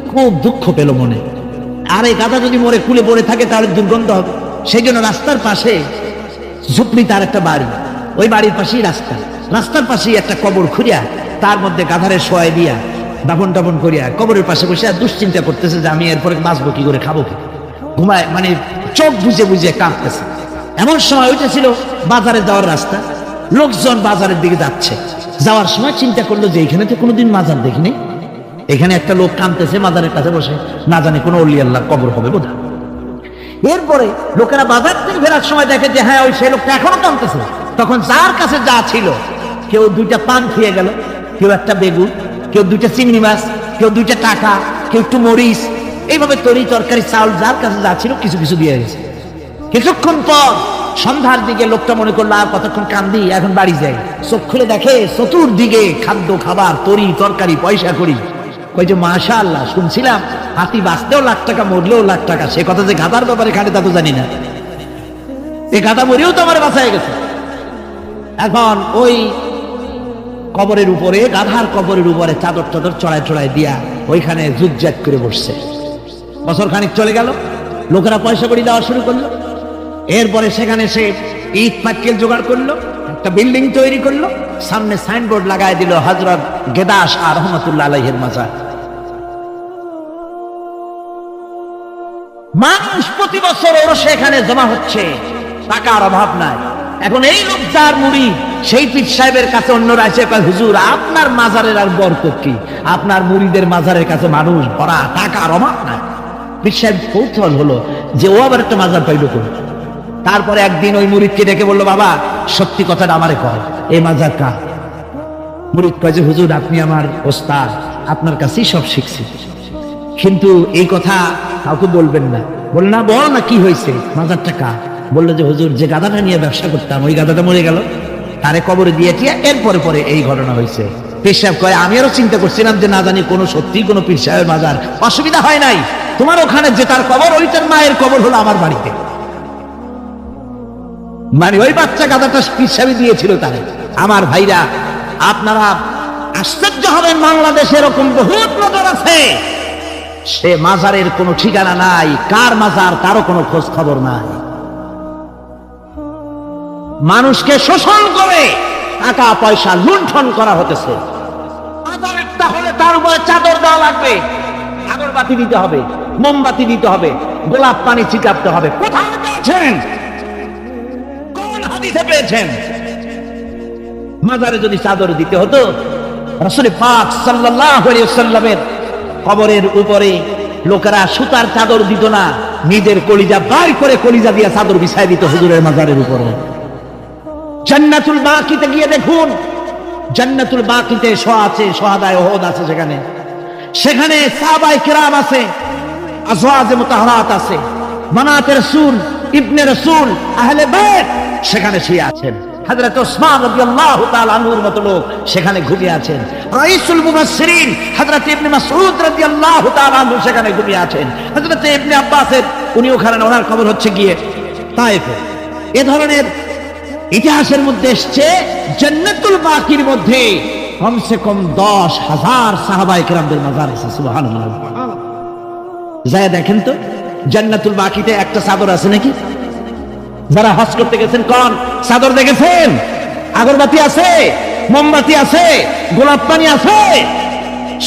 খুব দুঃখ পেল মনে। আর এই গাধা যদি মরে কুলে পড়ে থাকে তাহলে দুর্গন্ধ হবে। সেই জন্য রাস্তার পাশে ঝুপড়ি, তার একটা বাড়ি, ওই বাড়ির পাশেই রাস্তা, রাস্তার পাশেই একটা কবর খুঁড়িয়া তার মধ্যে গাধারে শোয়াই দিয়া দাফন টাফন করিয়া কবরের পাশে বসে আর দুশ্চিন্তা করতেছে যে আমি এরপরে বাঁচবো কি করে, খাবো কি, ঘুমায় মানে চোখ বুঝে বুঝে কাঁপতেছে। এমন সময় ওইটা ছিল বাজারে যাওয়ার রাস্তা, লোকজন বাজারের দিকে যাচ্ছে, যাওয়ার সময় চিন্তা করলো যে এখানে তো কোনোদিন মাজার দেখিনি, এখানে একটা লোক কাঁদতেছে মাজারের কাছে বসে, না জানি কোনো অলি আল্লাহ কবর হবে বোধ হয়। এরপরে লোকেরা বাজার থেকে ফেরার সময় দেখে যে হ্যাঁ ওই সেই লোকটা এখনো কাঁদতেছে। তখন যার কাছে যা ছিল, কেউ 2টা পান খেয়ে গেল, কেউ একটা বেগুন, কেউ 2টা চিংড়ি মাছ, কেউ 2টা টাকা, কেউ একটু মরিচ, এইভাবে তরি তরকারি চাউল যার কাছে যা ছিল কিছু কিছু দিয়ে গেছে। কিছুক্ষণ পর সন্ধ্যার দিকে লোকটা মনে করলো আর কতক্ষণ কান্দি, এখন বাড়ি যাই। চোখ খুলে দেখে চতুর্দিকে খাদ্য খাবার, তরি তরকারি, পয়সা করি। কই যে মাশাআল্লাহ, শুনছিলাম হাতি বাঁচতেও লাখ টাকা, মরলেও লাখ টাকা। সে কথা যে গাধার ব্যাপারে খাটে তা তো জানি না, এই গাধা মরেও তো আমার বাঁচায় গেছে। এখন ওই কবরের উপরে, গাধার কবরের উপরে চাদর টাদর চড়ায় চড়ায় দিয়া ওইখানে জুজ্জাক করে বসছে। বছর খানিক চলে গেল, লোকেরা পয়সা করি দেওয়া শুরু করলো। এরপরে সেখানে সে ইট পাটকেল জোগাড় করলো, একটা বিল্ডিং তৈরি করলো, সামনে সাইনবোর্ড লাগাই দিল হযরত গেদাস আর রহমাতুল্লাহ আলাইহির মাজার। মানুষ প্রতি বছর ওর সেখানে জমা হচ্ছে, টাকার অভাব নাই। এখন এই লোক যার মুরিদ, সেই পীর সাহেবের কাছে অন্যরা এসে কয় হুজুর আপনার মাজারের আর বরকত কি, আপনার মুরিদের মাজারের কাছে মানুষ ভরা, টাকার অভাব নাই। পীর সাহেব কৌতূহল হলো যে ও আবার একটা মাজার পাইল কোন। তারপরে একদিন ওই মুরিদকে ডেকে বললো, বাবা সত্যি কথাটা আমারে কয়, এই মাজার কার? মুরিদ কয় যে হুজুর আপনি আমার ওস্তাদ, আপনার কাছেই সব শিখছি, কিন্তু এই কথা কাউকে বলবেন না। বলল না, বল না কি হয়েছে, মাজারটা কার? বললো যে হুজুর যে গাধাটা নিয়ে ব্যবসা করতাম, ওই গাধাটা মরে গেল, তারে কবরে দিয়েছি, এরপরে পরে এই ঘটনা হয়েছে। পীর সাহেব কয় আমি আরো চিন্তা করছিলাম যে না জানি কোনো সত্যি কোনো পীর সাহেবের মাজার, অসুবিধা হয় নাই, তোমার ওখানে যে তার কবর, ওইটার মায়ের কবর হলো আমার বাড়িতে। মানে ওই বাচ্চা গাধাটা পীর সাহেব দিয়েছিল তারে। আমার ভাইরা আপনারা আশ্চর্য হবেন, বাংলাদেশে এরকম বহুত মাজার আছে, সে মাজারের কোনো ঠিকানা নাই, কার মাজার তারও কোনো খোঁজ খবর নাই। মানুষকে শোষণ করে টাকা পয়সা লুণ্ঠন করা হতেছে। মাজারেরটা হলে তার উপরে চাদর দেওয়া লাগবে, আগরবাতি দিতে হবে, মোমবাতি দিতে হবে, গোলাপ পানি ছিটাতে হবে। কোথায় পেয়েছেন, কোন হাদিসে পেয়েছেন? মাজারে যদি চাদর দিতে হতো, রাসূল পাক সাল্লাল্লাহু আলাইহি ওয়াসাল্লামের কবরের উপরে লোকেরা সুতার চাদর দিত না, নিজের কলিজা বাইর করে কলিজা দিয়ে চাদর বিছায় দিত হুজুরের মাজারের উপরে। জান্নাতুল বাকিতে গিয়ে দেখুন, জান্নাতুল বাকিতে আছে শহাদায়ে উহুদ আছে, সেখানে সাহাবায়ে কেরাম আছে, আজওয়াজে মুতাহহারাত আছে, বানাতে রাসূল, ইবনে রাসূল, আহলে বাইত সেখানে শুয়ে আছেন। হযরত ওসমান রাদিয়াল্লাহু তাআলা আনহুর মতো লোক সেখানে ঘুমিয়ে আছেন। রাইসুল মুফাসসিরিন হযরত ইবনে মাসউদ রাদিয়াল্লাহু তাআলা আনহু সেখানে ঘুমিয়ে আছেন। হযরত ইবনে আব্বাসের উনি ওখানে, ওনার কবর হচ্ছে গিয়ে তায়েফে। এ ধরনের ইতিহাসের মধ্যে এসছে জান্নাতুল বাকির মধ্যে কমসে কম 10,000 সাহাবায়ে কেরামদের মাজার আছে। সুবহানাল্লাহ। যায় দেখেন তো জান্নাতুল বাকিতে একটা চাদর আছে নাকি? যারা হজ করতে গেছেন কোন চাদর দেখেছেন? আগরবাতি আছে, মোমবাতি আছে, গোলাপ পানি আছে।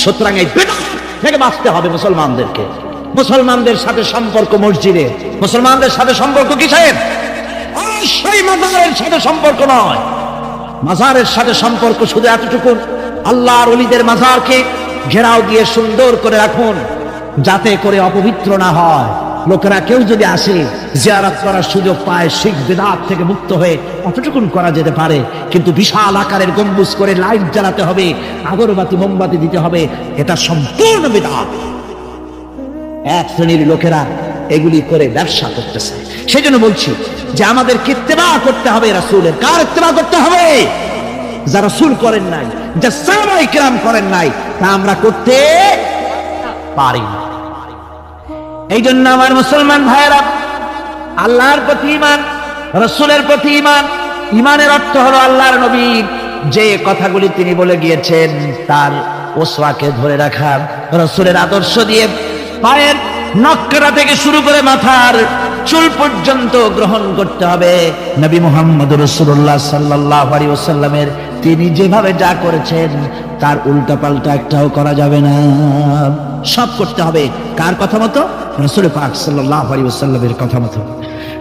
সুতরাং এই বিদআত থেকে বাঁচতে হবে মুসলমানদেরকে। মুসলমানদের সাথে সম্পর্ক মসজিদে, মুসলমানদের সাথে সম্পর্ক কিসের? অবশ্যই মাজারের সাথে সম্পর্ক নয়। মাজারের সাথে সম্পর্ক শুধু এতটুকু, আল্লাহর ওলিদের মাজারকে ঘেরাও দিয়ে সুন্দর করে রাখুন, যাতে করে অপবিত্র না হয়। লোকেরা কেউ যদি আসে জিয়ারত করার সুযোগ পায়, শিরক বিদআত থেকে মুক্ত হয়ে অতটুকুন করা যেতে পারে। কিন্তু বিশাল আকারের গম্বুজ করে লাইট জ্বালাতে হবে, আগরবাতি মোমবাতি দিতে হবে, এটা সম্পূর্ণ বিদআত। এক শ্রেণীর লোকেরা এগুলি করে ব্যবসা করতেছে। সেই জন্য বলছি যে আমাদের ইত্তেবা করতে হবে রাসূলের। কার ইত্তেবা করতে হবে? যা রাসূল করেন নাই, যা সাহাবায়ে কেরাম করেন নাই, তা আমরা করতে পারি না। এই জন্য আমার মুসলমান ভাইয়েরা, আল্লাহর প্রতি ঈমান, রাসূলের প্রতি ঈমান, ঈমানের অর্থ হলো আল্লাহর নবীর যে কথাগুলি তিনি বলে গিয়েছেন তার ওসওয়াকে ধরে রাখা, রাসূলের আদর্শ দিয়ে পায়ের নখকাটা থেকে শুরু করে মাথার চুল পর্যন্ত গ্রহণ করতে হবে। নবী মুহাম্মদ রাসূলুল্লাহ সাল্লাল্লাহু আলাইহি ওয়াসাল্লামের তিনি যেভাবে যা করেছেন তার উল্টা পাল্টা একটাও করা যাবে না, সব করতে হবে কার কথা মতো? রাসূল পাক সাল্লাল্লাহু আলাইহি ওয়াসাল্লামের কথা মতো।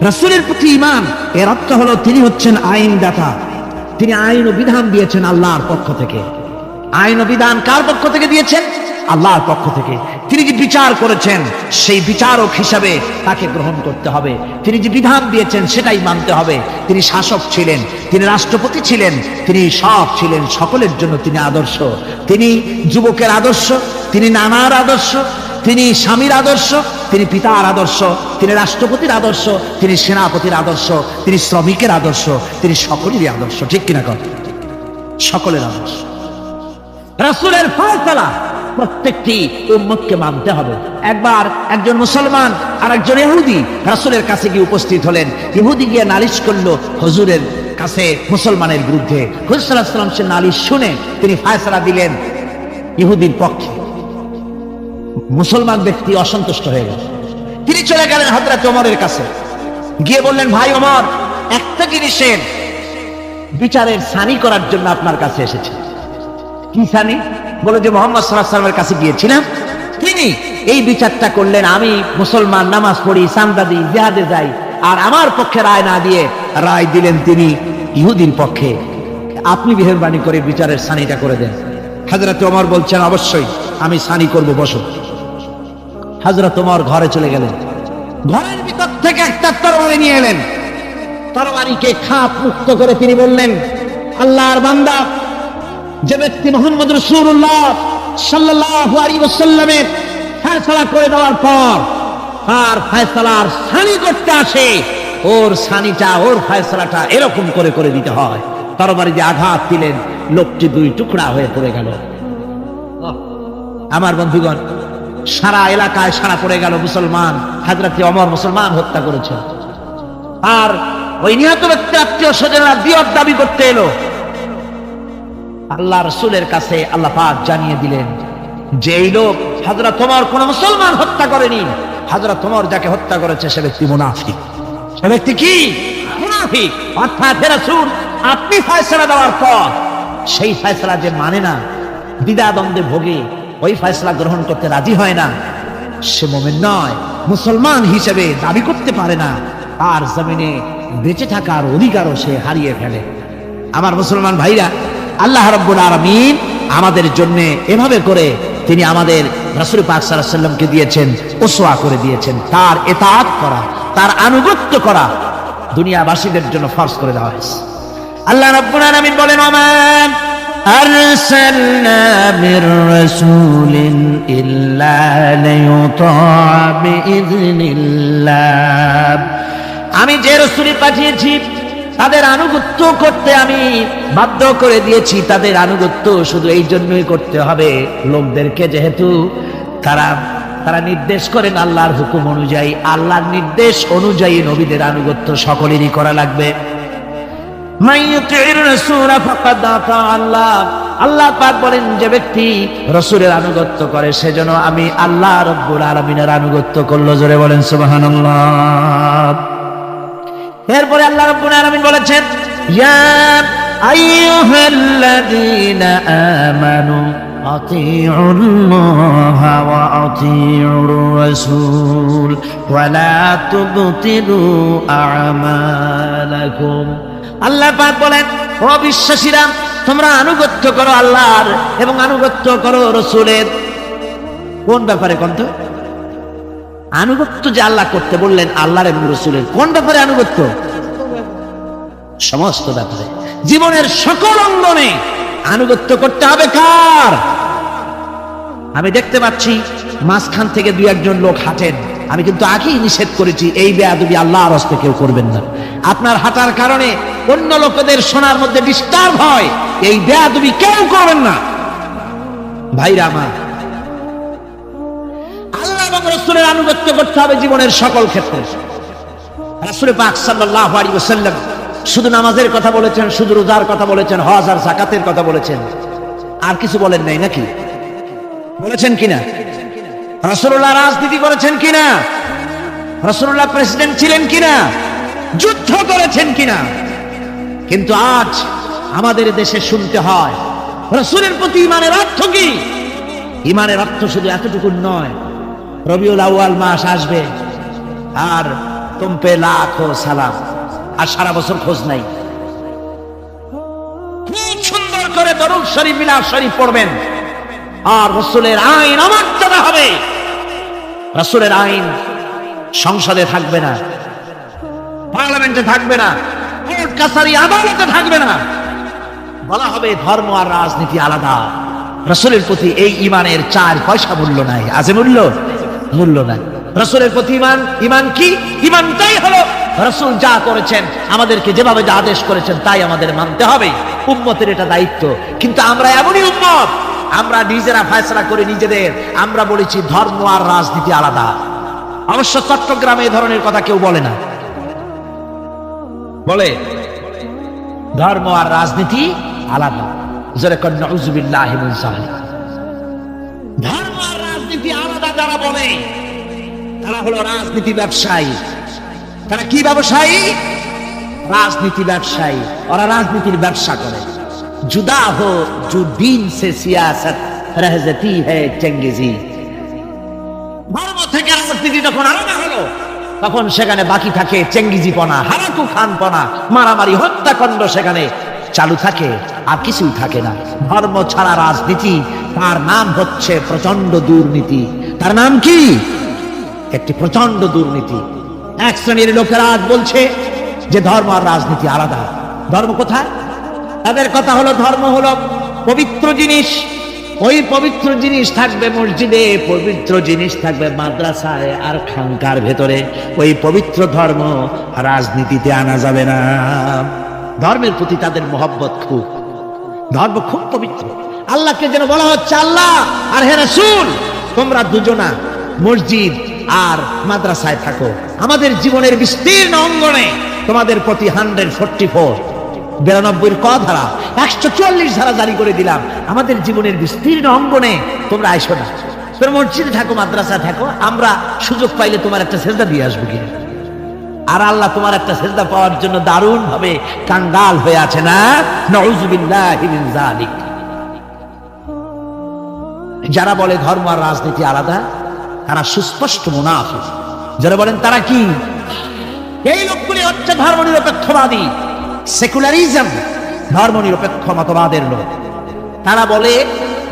রাসূলের প্রতি ঈমান এর অর্থ হলো তিনি হচ্ছেন আইনদাতা, তিনি আইন ও বিধান দিয়েছেন আল্লাহর পক্ষ থেকে। আইন ও বিধান কার পক্ষ থেকে দিয়েছেন? আল্লাহর পক্ষ থেকে। তিনি যে বিচার করেছেন সেই বিচারক হিসাবে তাকে গ্রহণ করতে হবে। তিনি যে বিধান দিয়েছেন সেটাই মানতে হবে। তিনি শাসক ছিলেন, তিনি রাষ্ট্রপতি ছিলেন, তিনি সব ছিলেন, সকলের জন্য তিনি আদর্শ। তিনি যুবকের আদর্শ, তিনি নানার আদর্শ, তিনি স্বামীর আদর্শ, তিনি পিতার আদর্শ, তিনি রাষ্ট্রপতির আদর্শ, তিনি সেনাপতির আদর্শ, তিনি শ্রমিকের আদর্শ, তিনি সকলেরই আদর্শ। ঠিক কিনা কথা? সকলের আদর্শ। রাসূলের ফয়সালা প্রত্যেকটি উম্মতকে মানতে হবে। একবার একজন মুসলমান আর একজন ইহুদি রাসূলের কাছে গিয়ে উপস্থিত হলেন। ইহুদি গিয়ে নালিশ করলো হুজুরের কাছে মুসলমানের বিরুদ্ধে। হুজুর সাল্লাল্লাহু আলাইহি ওয়াসাল্লাম সে নালিশ শুনে তিনি ফয়সালা দিলেন ইহুদির পক্ষে। মুসলমান ব্যক্তি অসন্তুষ্ট হয়ে গেল। তিনি চলে গেলেন হযরত ওমরের কাছে, গিয়ে বললেন, ভাই ওমর, একটা জিনিসের বিচারের সানি করার জন্য আপনার কাছে এসেছে। কি সানি? বলে যে মুহাম্মদ সাল্লাল্লাহু আলাইহি ওয়াসাল্লামের কাছে গিয়েছিলাম, তিনি এই বিচারটা করলেন, আমি মুসলমান, নামাজ পড়ি, চাঁদা দিই, জিহাদে যাই, আর আমার পক্ষে রায় না দিয়ে রায় দিলেন তিনি ইহুদির পক্ষে। আপনি মেহেরবানি করে বিচারের সানিটা করে দেন। হযরত ওমর বলছেন, অবশ্যই আমি সানি করব, বসো। হযরত ওমর ঘরে চলে গেলেন। ঘরের ভিতর থেকে একটা তরবারি নিয়ে এলেন। তরবারিকে খাপ মুক্ত করে তিনি বললেন, আল্লাহর বান্দা, যে ব্যক্তি মুহাম্মদ রাসূলুল্লাহ সাল্লাল্লাহু আলাইহি ওয়াসাল্লামের ফয়সালা করে দেওয়ার পর আর ফয়সালার সানি করতে আসে, ওর সানিটা, ওর ফয়সালাটা এরকম করে করে দিতে হয়। তরবারি দিয়ে আঘাত দিলেন, লোকটি দুই টুকরা হয়ে পড়ে গেল। আমার বন্ধুগণ, সারা এলাকায় সারা পড়ে গেল, মুসলমান। হযরত ওমর মুসলমান হত্যা করেছেন। আর ওই নিহত ব্যক্তি আত্মীয় স্বজনরা দিয়ত দাবি করতে এলো। আল্লাহ রাসূলের কাছে আল্লাহ পাক জানিয়ে দিলেন যে এই লোক হযরত ওমর কোন মুসলমান হত্যা করেনি। হযরত ওমর যাকে হত্যা করেছে সে ব্যক্তি মুনাফিক। সে ব্যক্তি কি? মুনাফিক। অর্থাৎ হে রাসূল, আপনি ফয়সালা দেওয়ার পর সেই ফয়সালা যে মানে না, দ্বিধাদ্বন্দ্বে ভোগে, ওই ফয়সালা গ্রহণ করতে রাজি হয় না, সে মুমিন নয়, মুসলমান হিসেবে দাবি করতে পারে না, আর জমিনে বেঁচে থাকার অধিকারও সে হারিয়ে ফেলে। আমার মুসলমান ভাইরা, আল্লাহ রাব্বুল আলামিন আমাদের জন্য এভাবে করে তিনি আমাদের রাসূল পাক সাল্লাল্লাহু আলাইহি ওয়াসাল্লামকে দিয়েছেন, উসওয়া করে দিয়েছেন। তার ইতাআত করা, তার আনুগত্য করা দুনিয়াবাসীদের জন্য ফরজ করে দেওয়া হয়েছে। আল্লাহ রাব্বুল আলামিন বলেন, ওমান আরসালনা মির রাসূলিন ইল্লা লিইউতা'a বিইذনিল্লাহ। আমি যে রাসূল পাঠিয়েছি তাদের আনুগত্য করতে আমি বাধ্য করে দিয়েছি। তাদের আনুগত্য শুধু এই জন্যই করতে হবে লোকদেরকে, যেহেতু তারা নির্দেশ করেন আল্লাহর হুকুম অনুযায়ী। আল্লাহর নির্দেশ অনুযায়ী নবীদের আনুগত্য সকলেরই করা লাগবে। আল্লাহ পাক বলেন, যে ব্যক্তি রাসূলের আনুগত্য করে সেজন্য আমি আল্লাহ রাব্বুল আলামিনের আনুগত্য করলো। জোরে বলেন সুবহানাল্লাহ। এরপরে আল্লাহ রাব্বুল আলামিন বলেছেন, ইয়া আইয়ুহাল্লাযীনা আমানু আতিউল্লাহা ওয়া আতিউর রাসূল ওয়া লা তুবতিলু আমালাকুম। আল্লাহ পাক বলেন, ও বিশ্বাসীরা, তোমরা আনুগত্য করো আল্লাহর এবং আনুগত্য করো রাসূলের। কোন ব্যাপারে? কোন তো আনুগত্য যে আল্লাহ করতে বললেন আল্লাহর এবং রাসূলের, কোন ব্যাপারে আনুগত্য? সমস্ত ব্যাপারে, জীবনের সকল অঙ্গনে আনুগত্য করতে হবে। কার? আমি দেখতে পাচ্ছি মাঝখান থেকে দুই একজন লোক হাঁটেন, আমি কিন্তু আগেই নিষেধ করেছি এই বেয়াদবি আল্লাহর হস্তে কেউ করবেন না। আপনার হাঁটার কারণে অন্য লোকেদের শোনার মধ্যে ডিস্টার্ব হয়, এই বেয়াদবি কেউ করবেন না। ভাইরা আমার, আল্লাহ এবং রাসূলের আনুগত্য করতে হবে জীবনের সকল ক্ষেত্রে। রাসূল পাক সাল্লাল্লাহু আলাইহি ওয়াসাল্লাম শুধু নামাজের কথা বলেছেন, শুধু রোজার কথা বলেছেন, হজ আর যাকাতের কথা বলেছেন, আর কিছু বলেন নাই নাকি? বলেছেন কিনা? রাসূলুল্লাহ রাজনীতি করেছেন কিনা? রাসূলুল্লাহ প্রেসিডেন্ট ছিলেন কিনা? যুদ্ধ করেছেন কিনা? কিন্তু আজ আমাদের দেশে শুনতে হয় রাসূলের প্রতি ঈমানের অর্থ কি? ঈমানের অর্থ শুধু এতটুকু নয়, রবিউল আউয়াল মাস আসবে আর তুম পে লাখো সালাম, আর সারা বছর খোঁজ নাই। খুব সুন্দর করে দরুদ শরীফ মিলাদ শরীফ পড়বেন, আর রাসূলের আইন অমর্যাদা হবে। রাসূলের আইন সংসদে থাকবে না, পার্লামেন্টে থাকবে না, কোর্ট কাছারি আদালতে থাকবে না। বলা হবে ধর্ম আর রাজনীতি আলাদা। রাসূলের প্রতি এই ঈমানের 4 পয়সা মূল্য নাই। আছে মূল্য নাই। রাসূলের প্রতি ঈমান কি? ঈমানটাই হলো রাসূল যা করেছেন, আমাদেরকে যেভাবে যা আদেশ করেছেন তাই আমাদের মানতে হবে। উম্মতের এটা দায়িত্ব। কিন্তু আমরা এমনই উম্মত, আমরা নিজেরা ফয়সালা করে নিজেদের, আমরা বলেছি ধর্ম আর রাজনীতি আলাদা। অবশ্য চট্টগ্রামে এই ধরনের কথা কেউ বলে না, বলে ধর্ম আর রাজনীতি আলাদা। যারা কন নাউযুবিল্লাহি মিন যালিক। ধর্ম আর রাজনীতি আলাদা যারা বলে, তারা হলো রাজনীতি ব্যবসায়ী। তারা কি ব্যবসায়ী? রাজনীতি ব্যবসায়ী। ওরা রাজনীতির ব্যবসা করে। जुदा हो जो दीन से सियासत रह जाती है चंगेजी। ধর্ম থেকে রাজনীতি যখন আলাদা হলো, তখন সেখানে বাকি থাকে চেঙ্গিজিপনা, হারাকু খানপনা, মারামারি, হত্যাকাণ্ড সেখানে চালু থাকে, আর কিছুই থাকে না। ধর্ম ছাড়া রাজনীতি, তার নাম হচ্ছে প্রচন্ড দুর্নীতি। তার নাম কি? একটি প্রচন্ড দুর্নীতি। এক শ্রেণীর লোকেরা আজ বলছে যে ধর্ম আর রাজনীতি আলাদা। ধর্ম কোথায়? তাদের কথা হলো ধর্ম হলো পবিত্র জিনিস, ওই পবিত্র জিনিস থাকবে মসজিদে, পবিত্র জিনিস থাকবে মাদ্রাসায় আর খানকার ভেতরে। ওই পবিত্র ধর্ম রাজনীতিতে আনা যাবে না। ধর্মের প্রতি তাদের মহব্বত খুব, ধর্ম খুব পবিত্র। আল্লাহকে যেন বলা হচ্ছে, আল্লাহ আর হে রাসূল, তোমরা দুজনা মসজিদ আর মাদ্রাসায় থাকো, আমাদের জীবনের বিস্তীর্ণ অঙ্গনে তোমাদের প্রতি 144 92 ক ধারা 144 ধারা জারি করে দিলাম। আমাদের জীবনের বিস্তীর্ণ অঙ্গনে তোমরা আইসো না, তোমরা মসজিদে থাকো, মাদ্রাসায় থাকো, আমরা সুযোগ পাইলে তোমার একটা সেজদা দিয়ে আসবো কিনা। আর আল্লাহ তোমার একটা সেজদা পাওয়ার জন্য দারুণ ভাবে কাঙ্গাল হয়ে আছে না? নাউযুবিল্লাহি মিন যালিক। যারা বলে ধর্ম আর রাজনীতি আলাদা, তারা সুস্পষ্ট মুনাফিক। যারা বলেন তারা কি? এই লোকগুলি হচ্ছে ধর্মনিরপেক্ষবাদী, সেকুলারিজম, ধর্মনিরপেক্ষ মতবাদের লোক। তারা বলে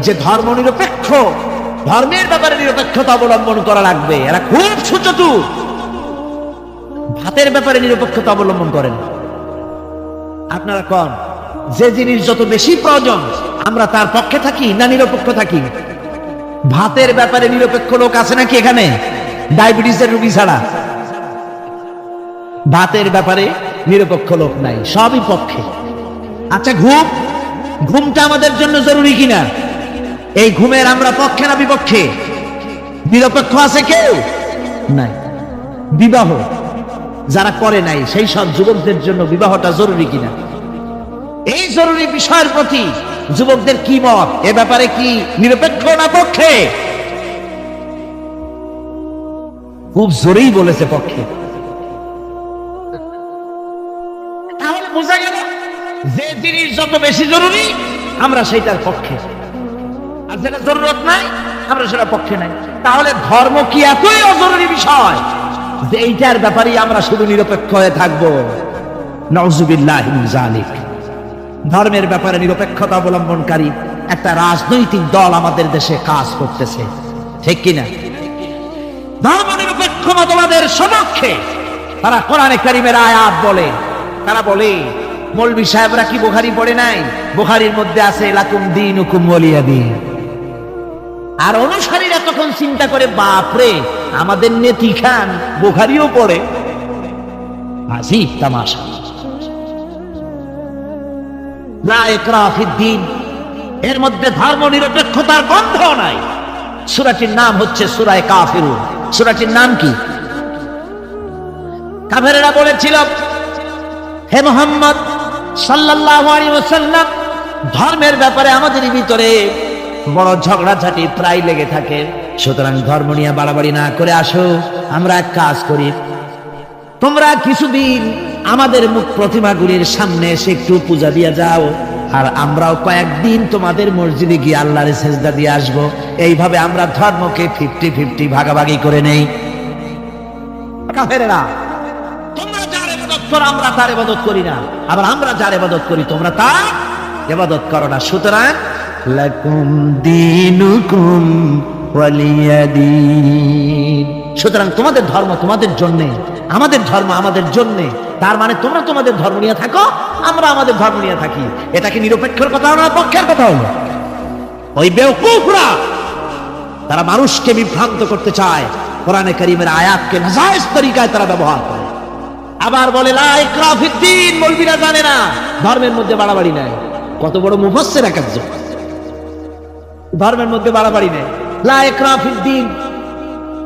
যে ধর্মনিরপেক্ষ, ধর্মের ব্যাপারে নিরপেক্ষতা অবলম্বন করা লাগবে। এরা খুব সুচতুর। ভাতের ব্যাপারে নিরপেক্ষতা অবলম্বন করেন। আপনারা কোন যে জিনিস যত বেশি প্রয়োজন আমরা তার পক্ষে থাকি না নিরপেক্ষ থাকি? ভাতের ব্যাপারে নিরপেক্ষ লোক আছে নাকি এখানে? ডায়াবেটিসের রোগী ছাড়া ভাতের ব্যাপারে নিরপেক্ষ লোক নাই, সবই পক্ষে। আচ্ছা, ঘুমটা আমাদের জন্য জরুরি কিনা? এই ঘুমের আমরা পক্ষে না বিপক্ষে? নিরপেক্ষ আছে কেউ নাই। বিবাহ যারা করে নাই সেই সব যুবকদের জন্য বিবাহটা জরুরি কিনা? এই জরুরি বিষয়ের প্রতি যুবকদের কি মত? এ ব্যাপারে কি নিরপেক্ষ না পক্ষে? খুব জোরেই বলেছে পক্ষে। তাহলে বোঝা গেল যে জিনিস যত বেশি জরুরি আমরা সেইটার পক্ষে, আর যেটা জরুরত নাই আমরা সেটা পক্ষে নাই। তাহলে ধর্ম কি এতই অজরুরি বিষয় যে এইটার ব্যাপারে আমরা শুধু নিরপেক্ষ হয়ে থাকবো? নাউযুবিল্লাহি মিন যালিক। ধর্মের ব্যাপারে নিরপেক্ষতা অবলম্বনকারী একটা রাজনৈতিক দল আমাদের দেশে কাজ করতেছে, ঠিক কিনা? ধর্ম নিরপেক্ষ মতবাদের সপক্ষে তারা কোরআনে কারীমের আয়াত বলে। তারা বলে মৌলভী সাহেবরা কি বুখারী পড়ে নাই? বুখারীর মধ্যে আছে লাকুম দীনুকুম ওয়ালিয়া দীন। আর অনুসারীরা তখন চিন্তা করে, বাপরে, আমাদের নেতি খান বুখারীও পড়ে। আজীব তামাশা। লা ইকরাহা ফিদ্দীন, এর মধ্যে ধর্ম নিরপেক্ষতার গন্ধ নাই। সূরাটির নাম হচ্ছে সূরা কাফিরুন। সূরাটির নাম কি? কাফেররা বলেছিল, হে মুহাম্মদ সাল্লাল্লাহু আলাইহি ওয়াসাল্লাম, ধর্মের ব্যাপারে আমাদের ভিতরে বড় ঝগড়াঝাটি প্রায় লেগে থাকে, সুতরাং ধর্ম নিয়ে বাড়াবাড়ি না করে আসো, আমরা এক কাজ করি, তোমরা কিছুদিন আমাদের মুখ প্রতিমাগুলির সামনে এসে একটু পূজা দিয়ে যাও, আর আমরাও কয়েকদিন তোমাদের মসজিদে গিয়ে আল্লাহর সেজদা দিয়ে আসবো। এইভাবে আমরা ধর্মকে 50-50 ভাগাভাগি করে নেই। কাফেরেরা, তোমরা যার ইবাদত করো আমরা তার ইবাদত করি না, আবার আমরা যার ইবাদত করি তোমরা তার ইবাদত করো না। সুতরাং লাকুম দীনুকুম ওয়ালিয়া দীন, সুতরাং তোমাদের ধর্ম তোমাদের জন্য, আমাদের ধর্ম আমাদের জন্য। তার মানে তোমরা তোমাদের ধর্ম নিয়ে থাকো, আমরা আমাদের ধর্ম নিয়ে থাকি। এটা কি নিরপেক্ষের কথা না পক্ষের কথা হলো? ওই বেওকুফরা তারা মানুষকে বিভ্রান্ত করতে চায়, কোরআনে কারীমের আয়াতকে নাজায়েজ তরিকায় তারা ব্যবহার করে। আবার বলে লা ইকরাহা ফিদ্দীন, মৌলবীরা জানে না ধর্মের মধ্যে বাড়াবাড়ি নাই। কত বড় মুফাসসির একজন, ধর্মের মধ্যে বাড়াবাড়ি নেই। লা ইকরাহা ফিদ্দীন,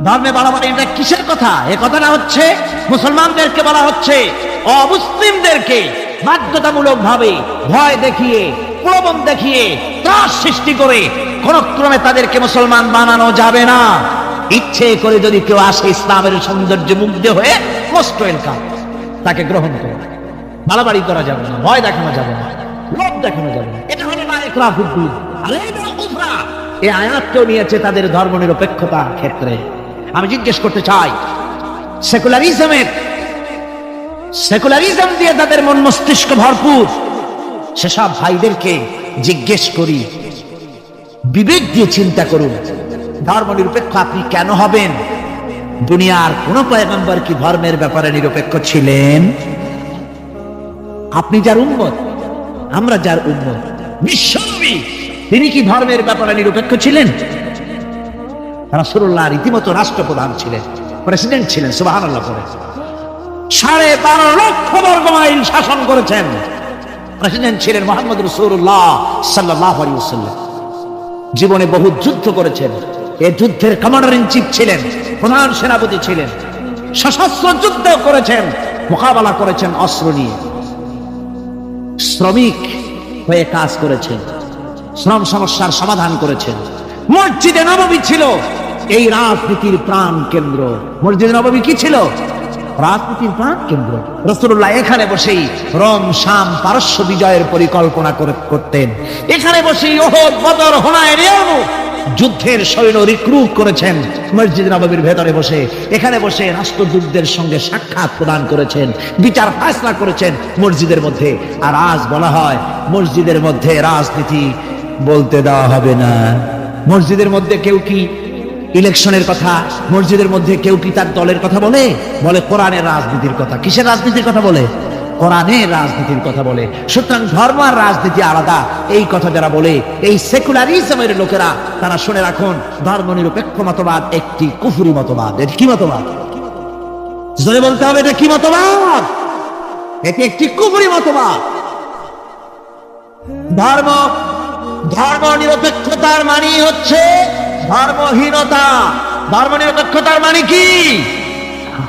ধর্মে বাড়াবাড়ি এটা কিসের কথা? এ কথাটা হচ্ছে মুসলমানদেরকে বলা হচ্ছে অমুসলিমদেরকে বাধ্যতামূলক ভাবে ভয় দেখিয়ে, প্রলোভন দেখিয়ে, ত্রাস সৃষ্টি করে কোন ক্রমে তাদেরকে মুসলমান বানানো যাবে না। ইচ্ছে করে যদি কেউ আসে ইসলামের সৌন্দর্য মুগ্ধ হয়ে, মোস্ট ওয়েলকাম, তাকে গ্রহণ করে। বাড়াবাড়ি করা যাবে না, ভয় দেখানো যাবে না, লোভ দেখানো যাবে না। এটা হলো লা ইকরাহা ফিদ্দীন। আর এই বেওকুফরা এই আয়াতকেও নিয়েছে তাদের ধর্ম নিরপেক্ষতার ক্ষেত্রে। আমি জিজ্ঞেস করতে চাই, সেকুলারিজম দিয়ে তাদের মন মস্তিষ্ক ভরপুর সেসব ভাইদেরকে জিজ্ঞেস করি, বিবেক দিয়ে চিন্তা করুন, ধর্ম নিরপেক্ষ আপনি কেন হবেন? দুনিয়ার কোন পয়গম্বর কি ধর্মের ব্যাপারে নিরপেক্ষ ছিলেন? আপনি যার উম্মত, আমরা যার উম্মত, বিশ্বনবী তিনি কি ধর্মের ব্যাপারে নিরপেক্ষ ছিলেন? রাসূলুল্লাহ রীতিমতো রাষ্ট্রপ্রধান ছিলেন, প্রেসিডেন্ট ছিলেন। সুবহানাল্লাহ পড়ে 12.5 লক্ষ বর্গ মাইল শাসন করেছেন। প্রেসিডেন্ট ছিলেন মুহাম্মদ রাসূলুল্লাহ সাল্লাল্লাহু আলাইহি ওয়াসাল্লাম। জীবনে বহু যুদ্ধ করেছেন, এই যুদ্ধের কমান্ডার ইন চিফ ছিলেন, প্রধান সেনাপতি ছিলেন। সশস্ত্র যুদ্ধ করেছেন, মোকাবেলা করেছেন অস্ত্র নিয়ে। শ্রমিক হয়ে কাজ করেছেন, শ্রম সমস্যার সমাধান করেছেন। মসজিদে নববী ছিল এই রাজনীতির প্রাণ কেন্দ্র। মসজিদে নববী কি ছিল? রাজনীতির প্রাণ কেন্দ্র। রাসূলুল্লাহ এখানে বসেই রোম, শাম, পারস্য বিজয়ের পরিকল্পনা করতেন। এখানে বসেই উহুদ, বদর, হুনাইন, ইয়ারমুক যুদ্ধের সৈন্য রিক্রুট করেছেন মসজিদ নববীর ভেতরে বসে। এখানে বসে রাষ্ট্রদূতদের সঙ্গে সাক্ষাৎ প্রদান করেছেন, বিচার ফয়সালা করেছেন মসজিদের মধ্যে। আর আজ বলা হয় মসজিদের মধ্যে রাজনীতি বলতে দেওয়া হবে না। মসজিদের মধ্যে কেউ কি ইলেকশনের কথা, মসজিদের মধ্যে কেউ কি তার দলের কথা বলে? বলে কোরআনের রাজনীতির কথা। কিসের রাজনীতির কথা বলে? কোরআনের রাজনীতির কথা বলে। সুতরাং ধর্ম আর রাজনীতি আলাদা, এই কথা যারা বলে, এই সেকুলারিজমের লোকেরা, তারা শুনে রাখুন, ধর্ম নিরপেক্ষ মতবাদ একটি কুফরি মতবাদ। এটি কি মতবাদ? জোরে বলতে হবে, এটা কি মতবাদ? এটি একটি কুফরি মতবাদ। ধর্ম নিরপেক্ষতার মানে হচ্ছে ধর্মহীনতা। ধর্ম নিরপেক্ষতার মানে কি?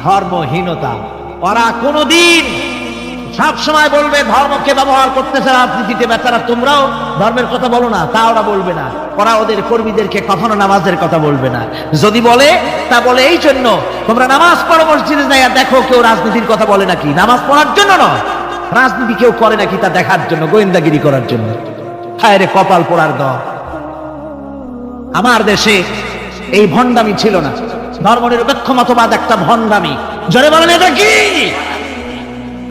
ধর্মহীনতা। ওরা কোনদিন সব সময় বলবে ধর্মকে ব্যবহার করতেছে রাজনীতিতে। বেচারা তোমরাও ধর্মের কথা বলো না, তা ওরা বলবে না। ওরা ওদের কর্মীদেরকে কখনো নামাজের কথা বলবে না। যদি বলে, তা বলে এই জন্য, তোমরা নামাজ পড়ো মসজিদে যাইয়া দেখো কেউ রাজনীতির কথা বলে নাকি। নামাজ পড়ার জন্য নয়, রাজনীতি কেউ করে নাকি তা দেখার জন্য, গোয়েন্দাগিরি করার জন্য। হায় রে কপাল পোড়ার দল। আমার দেশে এই ভণ্ডামি ছিল না। ধর্ম নিরপেক্ষ মতবাদ একটা ভণ্ডামি। জোরে বলেন, এটা কি?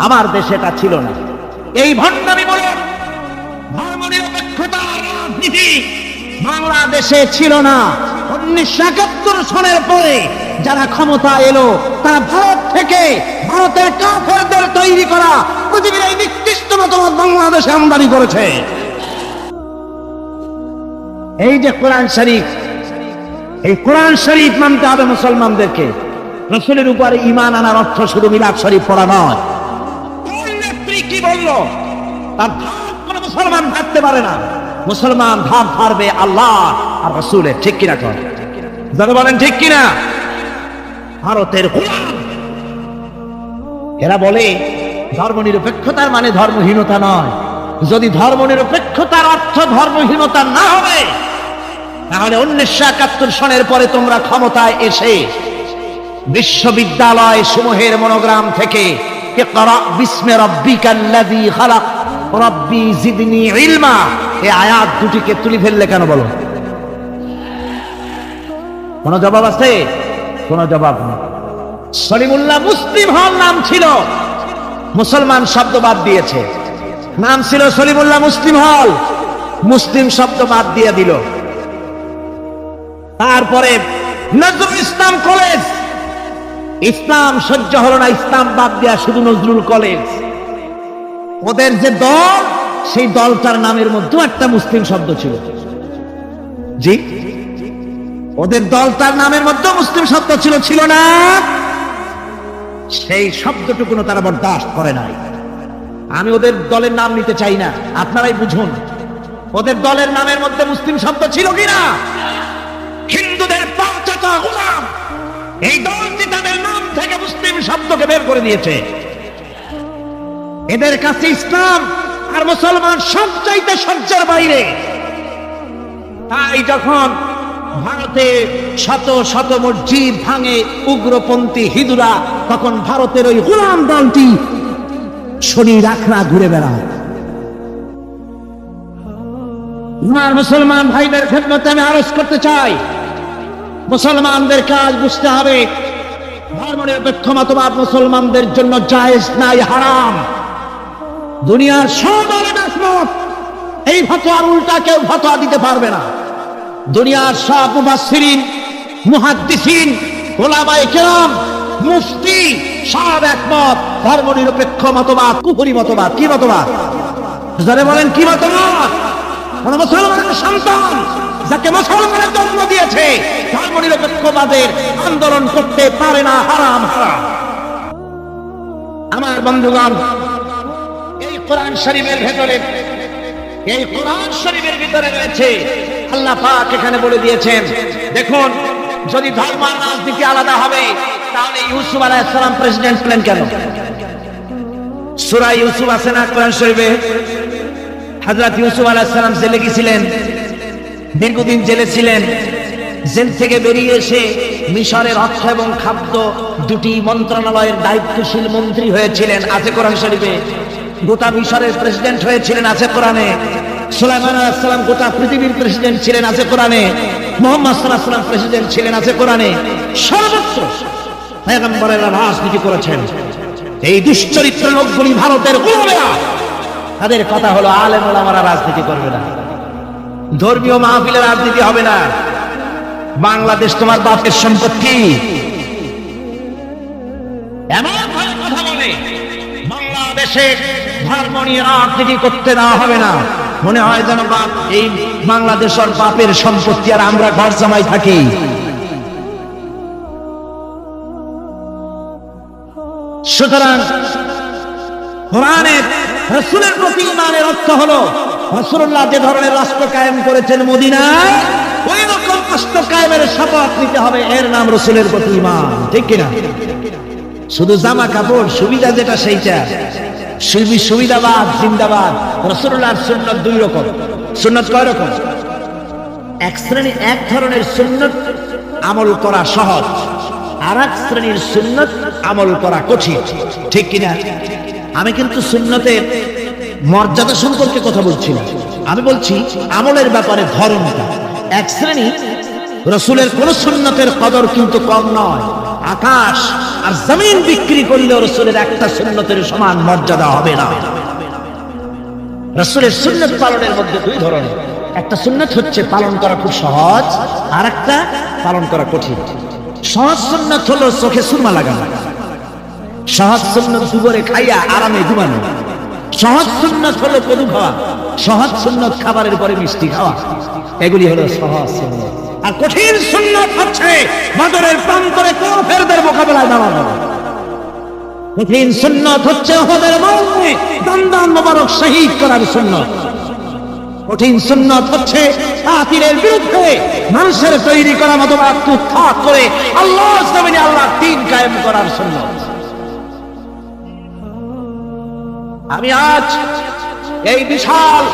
আমার দেশে এটা ছিল না। এই ভণ্ডামি বলে ধর্ম নিরপেক্ষতার রাজনীতি বাংলাদেশে ছিল না। 1971 সনের পরে যারা ক্ষমতা এলো, তারা ভারত থেকে, ভারতের কাফেরদের তৈরি করা পৃথিবীর এই নিকৃষ্ট মতবাদ বাংলাদেশে আমদানি করেছে। এই যে কোরআন শরীফ, এই কোরআন শরীফ মানতে হবে মুসলমানদেরকে। রাসূলের উপরে ঈমান আনার অর্থ শুধু মিলাদ শরীফ পড়া নয়। কোন নেত্রী কি বললো তার ধাপ কোনো মুসলমান ভাবতে পারে না। মুসলমান ধাপ ধারবে আল্লাহ আর রাসূলের। ঠিক কিনা? কর যারা বলেন ঠিক কিনা? ভারতের গোলাম এরা বলে ধর্ম নিরপেক্ষতার মানে ধর্মহীনতা নয়। যদি ধর্ম নিরপেক্ষতার অর্থ ধর্মহীনতা না হবে, তাহলে 1971 সনের পরে তোমরা ক্ষমতায় এসে বিশ্ববিদ্যালয় সমূহের মনোগ্রাম থেকে ইকরা বিস্মি রাব্বিকাল্লাযী খালাক রব্বি জিদনি ইলমা, এই আয়াত দুটিকে তুলি ফেললে কেন বলো? কোন জবাব আছে? কোন জবাব নেই। সলিমুল্লাহ মুসলিম হল নাম ছিল, মুসলমান শব্দ বাদ দিয়েছে। নাম ছিল সলিমুল্লাহ মুসলিম হল, মুসলিম শব্দ বাদ দিয়ে দিল। তারপরে নজরুল ইসলাম কলেজ, ইসলাম সহ্য হলো না, ইসলাম বাদ দেয়া শুধু নজরুল কলেজ। ওদের যে দল, সেই দলটার নামের মধ্যে একটা মুসলিম শব্দ ছিল। জি, ওদের দলটার নামের মধ্যে মুসলিম শব্দ ছিল, ছিল না? সেই শব্দটুকুনো তারা বরদাস্ত করে নাই। আমি ওদের দলের নাম নিতে চাই না, আপনারাই বুঝুন ওদের দলের নামের মধ্যে মুসলিম শব্দ ছিল কিনা। হিন্দুদের পাঁচটা গোলাম, এই দলটি তাদের নাম থেকে মুসলিম শব্দকে বের করে দিয়েছে। এদের কাছে ইসলাম আর মুসলমান সবচাইতে সহ্যের বাইরে। তাই যখন ভারতে শত শত মসজিদ ভাঙে উগ্রপন্থী হিন্দুরা, তখন ভারতের ওই গোলাম দলটি শনি রাখনা ঘুরে বেড়ায়। আমার মুসলমান ভাইদের খেদমতে আমি আরজ করতে চাই, মুসলমানদের কাজ বুঝতে হবে, ধর্মনিরপেক্ষ মতবাদ মুসলমানদের জন্য জায়েজ নাই, হারাম। দুনিয়ার সব আলেম এই ফতোয়ার উল্টা কেউ ফতোয়া দিতে পারবে না। দুনিয়ার সব মুফাসসিরিন, মুহাদ্দিসিন, উলামায়ে কেরাম, মুফতি সব একমত, ধর্মনিরপেক্ষ মতবাদ কুফরি মতবাদ। কি মতবাদ? যারা বলেন কি মতবাদ? কোন মুসলমানের সন্তান যাকে মুসলমানের জন্ম দিয়েছে ধর্মনিরপেক্ষবাদের আন্দোলন করতে পারে না, হারাম হারাম। আমার বন্ধুগণ, এই কোরআন শরীফের ভেতরে, এই কোরআন শরীফের ভিতরে রয়েছে, আল্লাহ পাক এখানে বলে দিয়েছেন, দেখুন যদি ধর্ম আর রাজনীতি আলাদা হবে তাহলে ইউসুফ আলাইহিস সালাম প্রেসিডেন্ট হলেন কেন? সূরা ইউসুফ আছে না কোরআন শরীফে? হযরত ইউসুফ আলাইহিস সালাম জেলে গিয়েছিলেন, দীর্ঘদিন জেলে ছিলেন। জেল থেকে বেরিয়ে এসে মিশরের অর্থ এবং খাদ্য দুটি মন্ত্রণালয়ের দায়িত্বশীল মন্ত্রী হয়েছিলেন, আছে কোরআন শরীফে। গোটা মিশরের প্রেসিডেন্ট হয়েছিলেন, আছে কোরআনে। সুলাইমান আলাইহিস সালাম গোটা পৃথিবীর প্রেসিডেন্ট ছিলেন, আছে কোরআনে। মুহাম্মদ সাল্লাল্লাহু আলাইহি ওয়াসাল্লাম প্রেসিডেন্ট ছিলেন, আছে কোরআনে। সর্বত্র পয়গম্বরেরা রাজনীতি করেছেন। এই দুশ্চরিত্র লোকগুলি ভারতের গোলামেরা, তাদের কথা হলো আলেম ওলামারা রাজনীতি করবে না, ধর্মীয় মাহফিলে রাজনীতি হবে না, বাংলাদেশ তোমার বাপের সম্পত্তি, এমন ভাবে কথা বলে বাংলাদেশে ধর্ম নিয়ে রাজনীতি করতে দেওয়া হবে না। মনে হয় যেন বাপ এই বাংলাদেশের বাপের সম্পত্তি আর আমরা ঘর জামাই থাকি। সুতরাং কোরআনের রাসূলের প্রতি ঈমানের অর্থ হলো রাসূলুল্লাহ যে ধরনের রাষ্ট্র কায়েম করেছেন মদিনায়, ওই রকম রাষ্ট্র কায়েমের শপথ নিতে হবে, এর নাম রাসূলের প্রতি ঈমান। ঠিক কিনা? শুধু জামা কাপড় সুবিধা যেটা সেইটা, সুবিধাবাদ জিন্দাবাদ। রাসূলুল্লাহর সুন্নাত দুই রকম। সুন্নাত কয় রকম? এক ধরনের সুন্নাত আমল করা সহজ, আর এক শ্রেণীর সুন্নাত আমল করা কঠিন। ঠিক কিনা? আমি কিন্তু সুন্নতের মর্যাদা সম্পর্কে কথা বলছি না, আমি বলছি আমলের ব্যাপারে ধরনটা। এক শ্রেণী রাসূলের কোন সুন্নতের কদর কিন্তু কম নয়, আকাশ আর জমিন বিক্রি করলেও রাসূলের একটা সুন্নতের সমান মর্যাদা হবে না। রাসূলের সুন্নাত পালনের মধ্যে দুই ধরনের, একটা সুন্নাত হচ্ছে পালন করা খুব সহজ, আর একটা পালন করা কঠিন। সহজ সুন্নাত হলো চোখে সুরমা লাগানো, সহজ সুন্নাত দুপুরে খাইয়া আরামে ঘুমানো, সহজ সুন্নাত হলো কদু খাওয়া, সহজ সুন্নাত খাবারের পরে মিষ্টি খাওয়া, এগুলি হলো সহজ সুন্নাত। আর কঠিন সুন্নাত হচ্ছে বদরের প্রান্তরে কাফেরদের মোকাবেলায় দাঁড়ানো। কঠিন সুন্নাত হচ্ছে উহুদের ময়দানে দন্দন মোবারক শহীদ করার সুন্নাত। কঠিন সুন্নাত হচ্ছে কাফিরের বিরুদ্ধে মানুষের তৈরি করা মতবাদ উৎখাত করে আল্লাহর জমিনে আল্লাহর দ্বীন কায়েম করার সুন্নাত। আমি আজ এই বিশাল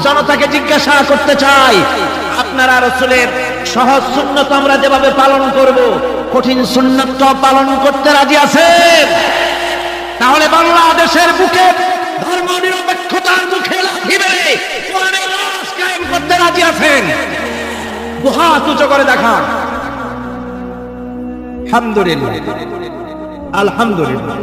জনতাকে জিজ্ঞাসা করতে চাই, আপনারা রাসূলের সহজ সুন্নাত আমরা যেভাবে পালন করব, কঠিন সুন্নাতটা পালন করতে রাজি আছেন? তাহলে বাংলাদেশের বুকে ধর্ম নিরপেক্ষতার মুখে লাথি মেরে কোরআনের রাজ কায়েম করতে রাজি আছেন? দুহাত উঁচু করে দেখান। আলহামদুলিল্লাহ, আলহামদুলিল্লাহ।